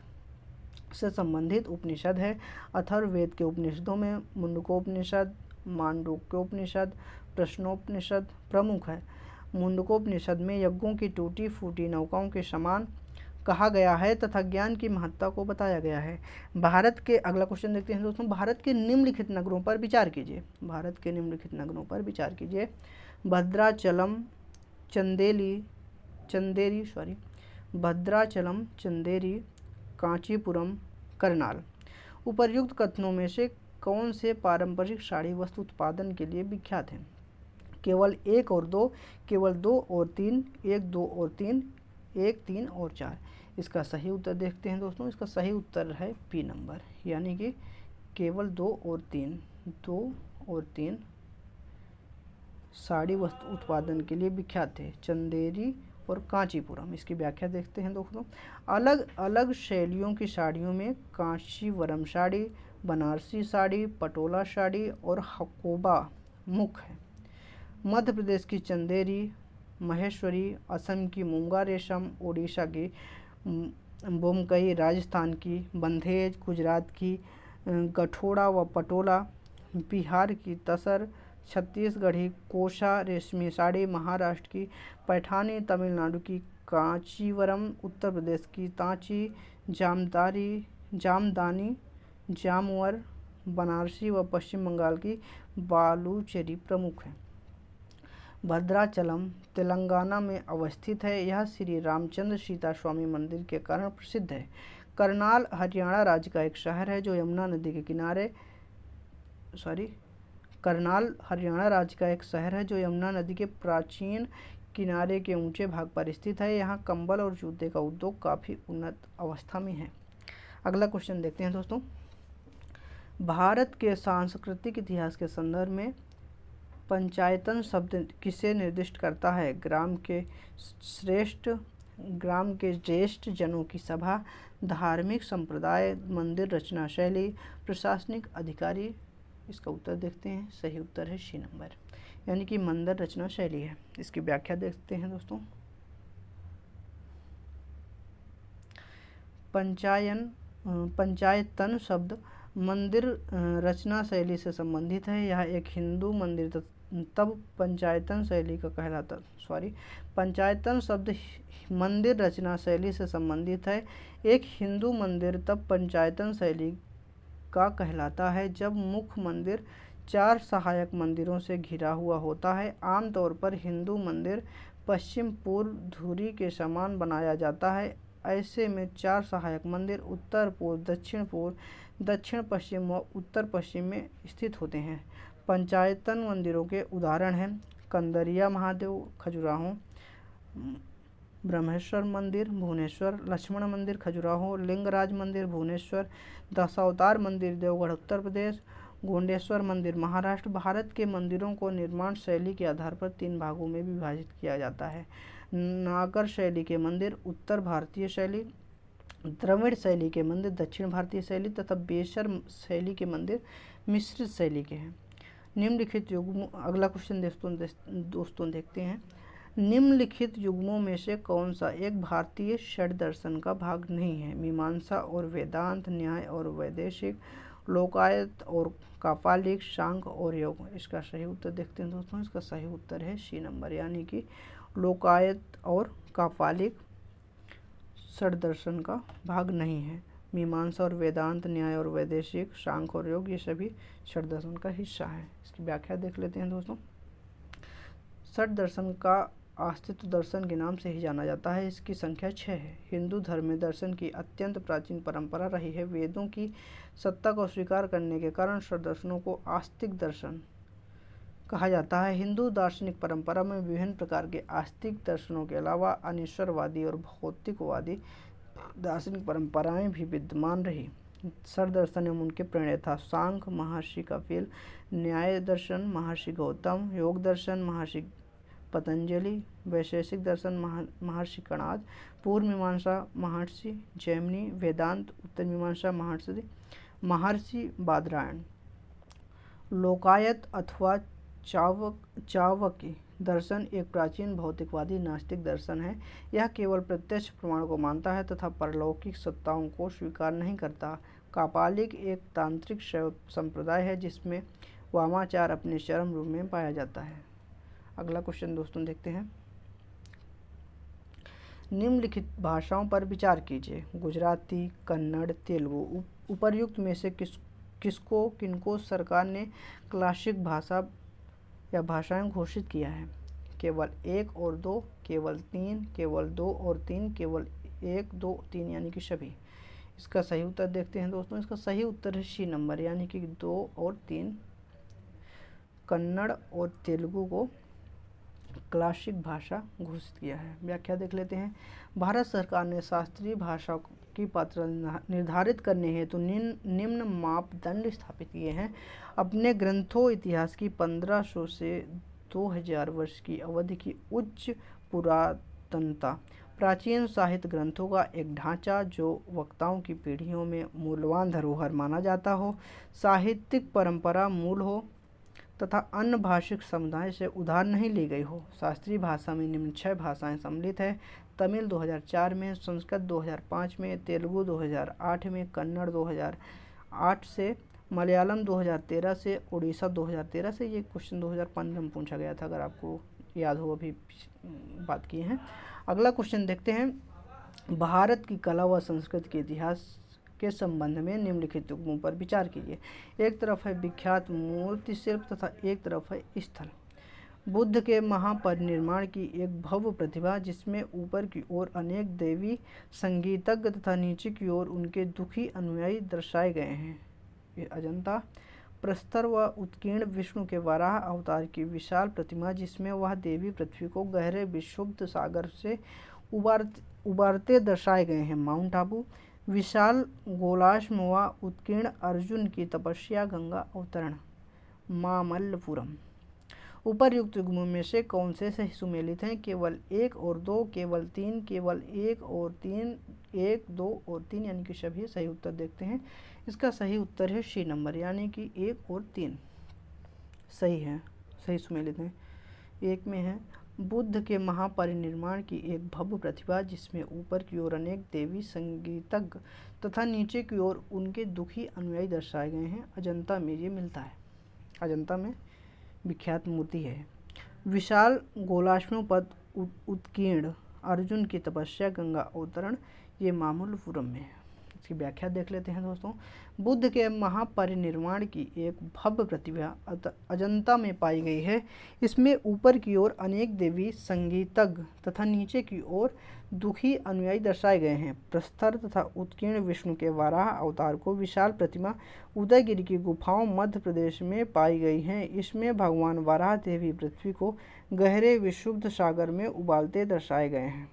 से संबंधित उपनिषद है। अथर्ववेद के उपनिषदों में मुंडकोपनिषद, मांडूक्योपनिषद, प्रश्नोपनिषद प्रमुख है। मुंडकोपनिषद में यज्ञों की टूटी फूटी नौकाओं के समान कहा गया है तथा ज्ञान की महत्ता को बताया गया है। भारत के अगला क्वेश्चन देखते हैं दोस्तों। भारत के निम्नलिखित नगरों पर विचार कीजिए। भारत के निम्नलिखित नगरों पर विचार कीजिए। भद्राचलम, चंदेरी, कांचीपुरम, करनाल। उपर्युक्त कथनों में से कौन से पारंपरिक साड़ी वस्त्र उत्पादन के लिए विख्यात हैं? केवल 1 और 2, केवल 2 और 3, 1 2 और 3, 1 3 और 4। इसका सही उत्तर देखते हैं दोस्तों। इसका सही उत्तर है बी नंबर, यानी कि केवल 2 और 3, 2 और 3 साड़ी वस्त्र उत्पादन के लिए विख्यात थे, चंदेरी और कांचीपुरम। इसकी व्याख्या देखते हैं दोस्तों। अलग अलग शैलियों की साड़ियों में कांचीवरम साड़ी, बनारसी साड़ी, पटोला साड़ी और हकोबा मुख्य है। मध्य प्रदेश की चंदेरी, महेश्वरी, असम की मूंगा रेशम, उड़ीसा की बोमकई, राजस्थान की बंधेज, गुजरात की गठोड़ा व पटोला, बिहार की तसर, छत्तीसगढ़ी कोशा रेशमी साड़ी, महाराष्ट्र की पैठानी, तमिलनाडु की कांचीवरम, उत्तर प्रदेश की तांची, जामदानी, जामवर, बनारसी व पश्चिम बंगाल की बालूचेरी प्रमुख है। भद्राचलम तेलंगाना में अवस्थित है। यह श्री रामचंद्र सीता स्वामी मंदिर के कारण प्रसिद्ध है। करनाल हरियाणा राज्य का एक शहर है जो यमुना नदी के किनारे करनाल हरियाणा राज्य का एक शहर है जो यमुना नदी के प्राचीन किनारे के ऊंचे भाग पर स्थित है। यहाँ कंबल और जूते का उद्योग काफ़ी उन्नत अवस्था में है। अगला क्वेश्चन देखते हैं दोस्तों। भारत के सांस्कृतिक इतिहास के संदर्भ में पंचायतन शब्द किसे निर्दिष्ट करता है? ग्राम के ज्येष्ठ जनों की सभा, धार्मिक संप्रदाय, मंदिर रचना शैली, प्रशासनिक अधिकारी। इसका उत्तर देखते हैं। सही उत्तर है सी नंबर, यानी कि मंदिर रचना शैली है। इसकी व्याख्या देखते हैं दोस्तों। पंचायतन शब्द मंदिर रचना शैली से संबंधित है। यह एक हिंदू मंदिर तब पंचायतन शैली का कहलाता पंचायतन शब्द मंदिर रचना शैली से संबंधित है। एक हिंदू मंदिर तब पंचायतन शैली का कहलाता है जब मुख्य मंदिर 4 सहायक मंदिरों से घिरा हुआ होता है। आमतौर पर हिंदू मंदिर पश्चिम पूर्व धुरी के समान बनाया जाता है। ऐसे में 4 सहायक मंदिर उत्तर पूर्व, दक्षिण पश्चिम व उत्तर पश्चिम में स्थित होते हैं। पंचायतन मंदिरों के उदाहरण हैं कंदरिया महादेव खजुराहो, ब्रह्मेश्वर मंदिर भुवनेश्वर, लक्ष्मण मंदिर खजुराहो, लिंगराज मंदिर भुवनेश्वर, दशावतार मंदिर देवगढ़ उत्तर प्रदेश, गोंडेश्वर मंदिर महाराष्ट्र। भारत के मंदिरों को निर्माण शैली के आधार पर 3 भागों में विभाजित किया जाता है। नागर शैली के मंदिर उत्तर भारतीय शैली, द्रविड़ शैली के मंदिर दक्षिण भारतीय शैली तथा बेसर शैली के मंदिर मिश्रित शैली के हैं। निम्नलिखित युग्मों, अगला क्वेश्चन दोस्तों देखते हैं। निम्नलिखित युग्मों में से कौन सा एक भारतीय षड दर्शन का भाग नहीं है? मीमांसा और वेदांत, न्याय और वैदेशिक, लोकायत और कापालिक, सांख्य और योग। इसका सही उत्तर देखते हैं दोस्तों। इसका सही उत्तर है सी नंबर, यानी कि लोकायत और कापालिक षड दर्शन का भाग नहीं है। मीमांसा और वेदांत, न्याय और वैदेशिक, सांख्य और योग ये सभी षड दर्शन का हिस्सा है। इसकी व्याख्या देख लेते हैं दोस्तों। षड दर्शन का अस्तित्व दर्शन के नाम से ही जाना जाता है। इसकी संख्या 6 है। हिंदू धर्म में दर्शन की अत्यंत प्राचीन परंपरा रही है। वेदों की सत्ता को स्वीकार करने के कारण षड दर्शनों को आस्तिक दर्शन कहा जाता है। हिंदू दार्शनिक परंपरा में विभिन्न प्रकार के आस्तिक दर्शनों के अलावा अनिश्वरवादी और भौतिकवादी दार्शनिक परंपराएं भी विद्यमान रही। षड दर्शन एवं उनके प्रणेता सांख्य महर्षि कपिल, न्याय दर्शन महर्षि गौतम, योग दर्शन महर्षि पतंजलि, वैशेषिक दर्शन महर्षि कणाद, पूर्व मीमांसा महर्षि जैमिनी, वेदांत उत्तर मीमांसा महर्षि बादरायण। लोकायत अथवा चावकी दर्शन एक प्राचीन भौतिकवादी नास्तिक दर्शन है। यह केवल प्रत्यक्ष प्रमाण को मानता है तथा परलौकिक सत्ताओं को स्वीकार नहीं करता। कापालिक एक तांत्रिक शैव संप्रदाय है जिसमें वामाचार अपने चरम रूप में पाया जाता है। अगला क्वेश्चन दोस्तों देखते हैं। निम्नलिखित भाषाओं पर विचार कीजिए। गुजराती, कन्नड़, तेलुगु। उपर्युक्त में से किनको सरकार ने क्लासिक भाषा या भाषाएं घोषित किया है? केवल 1 और 2, केवल 3, केवल 2 और 3, केवल 1 2 3 यानी कि सभी। इसका सही उत्तर देखते हैं दोस्तों। इसका सही उत्तर है सी नंबर, यानी कि 2 और 3 कन्नड़ और तेलुगु को क्लासिक भाषा घोषित किया है। व्याख्या देख लेते हैं। भारत सरकार ने शास्त्रीय भाषा की पात्रता निर्धारित करने हेतु निम्न मापदंड स्थापित किए हैं। अपने ग्रंथों इतिहास की 1500 से 2000 वर्ष की अवधि की उच्च पुरातनता, प्राचीन साहित्य ग्रंथों का एक ढांचा जो वक्ताओं की पीढ़ियों में मूल्यवान धरोहर माना जाता हो, साहित्यिक परंपरा मूल हो तथा अन्य भाषिक समुदाय से उधार नहीं ली गई हो। शास्त्रीय भाषा में निम्न 6 भाषाएं सम्मिलित है: तमिल 2004 में, संस्कृत 2005 में, तेलुगु 2008 में, कन्नड़ 2008 से, मलयालम 2013 से, उड़ीसा 2013 से। ये क्वेश्चन 2015 में पूछा गया था, अगर आपको याद हो, अभी बात किए हैं। अगला क्वेश्चन देखते हैं। भारत की कला व संस्कृति के इतिहास के संबंध में निम्नलिखित युग्मों पर विचार कीजिए। एक तरफ है विख्यात मूर्ति शिल्प तथा एक तरफ है स्थल। बुद्ध के महापरिनिर्वाण की एक भव्य प्रतिभा जिसमें ऊपर की ओर अनेक देवी संगीतज्ञ तथा नीचे की ओर उनके दुखी अनुयायी दर्शाए गए हैं। ये अजंता। प्रस्तर व उत्कीर्ण विष्णु के वराह अवतार की विशाल प्रतिमा जिसमें वह देवी पृथ्वी को गहरे विशुद्ध सागर से उबारते दर्शाए गए हैं। माउंट आबू। विशाल गोलाश्म व उत्कीर्ण अर्जुन की तपस्या गंगा अवतरण। मामल्लपुरम। उपर्युक्त युग्मों में से कौन से सही सुमेलित हैं? केवल 1 और 2, केवल 3, केवल 1 और 3, 1, 2 और 3, यानी कि सभी सही उत्तर देखते हैं। इसका सही उत्तर है सी नंबर, यानी कि 1 और 3 सही है, सही सुमेलित हैं। 1 में है बुद्ध के महापरिनिर्वाण की एक भव्य प्रतिभा जिसमें ऊपर की ओर अनेक देवी संगीतज्ञ तथा नीचे की ओर उनके दुखी अनुयायी दर्शाए गए हैं। अजंता में ये मिलता है। अजंता में विख्यात मूर्ति है। विशाल गोलाश्मपद उत्कीर्ण अर्जुन की तपस्या गंगा अवतरण, ये मामल्लपुरम में है। इसकी व्याख्या देख लेते हैं दोस्तों। बुद्ध के महापरिनिर्वाण की एक भव्य प्रतिभा अजंता में पाई गई है। इसमें ऊपर की ओर अनेक देवी संगीतज्ञ तथा नीचे की ओर दुखी अनुयायी दर्शाए गए हैं। प्रस्तर तथा उत्कीर्ण विष्णु के वराह अवतार को विशाल प्रतिमा उदयगिरि की गुफाओं मध्य प्रदेश में पाई गई हैं। इसमें भगवान वराह देवी पृथ्वी को गहरे विशुद्ध सागर में उबालते दर्शाए गए हैं।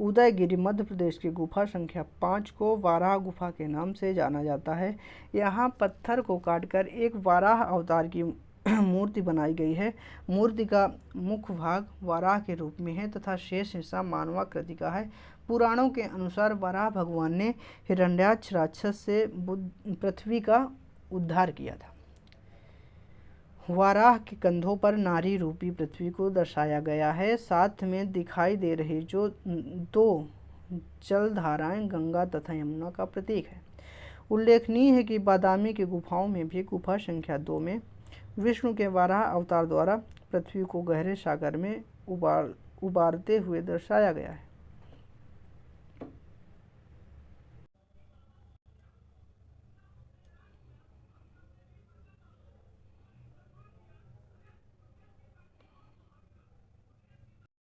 उदयगिरि मध्य प्रदेश की गुफा संख्या 5 को वाराह गुफा के नाम से जाना जाता है। यहाँ पत्थर को काटकर एक वाराह अवतार की मूर्ति बनाई गई है। मूर्ति का मुख्य भाग वाराह के रूप में है तथा शेष हिस्सा मानवाकृति का है। पुराणों के अनुसार वाराह भगवान ने हिरण्याक्ष राक्षस से पृथ्वी का उद्धार किया था। वाराह के कंधों पर नारी रूपी पृथ्वी को दर्शाया गया है। साथ में दिखाई दे रही जो 2 जलधाराएं गंगा तथा यमुना का प्रतीक है। उल्लेखनीय है कि बादामी की गुफाओं में भी गुफा संख्या 2 में विष्णु के वाराह अवतार द्वारा पृथ्वी को गहरे सागर में उबारते हुए दर्शाया गया है।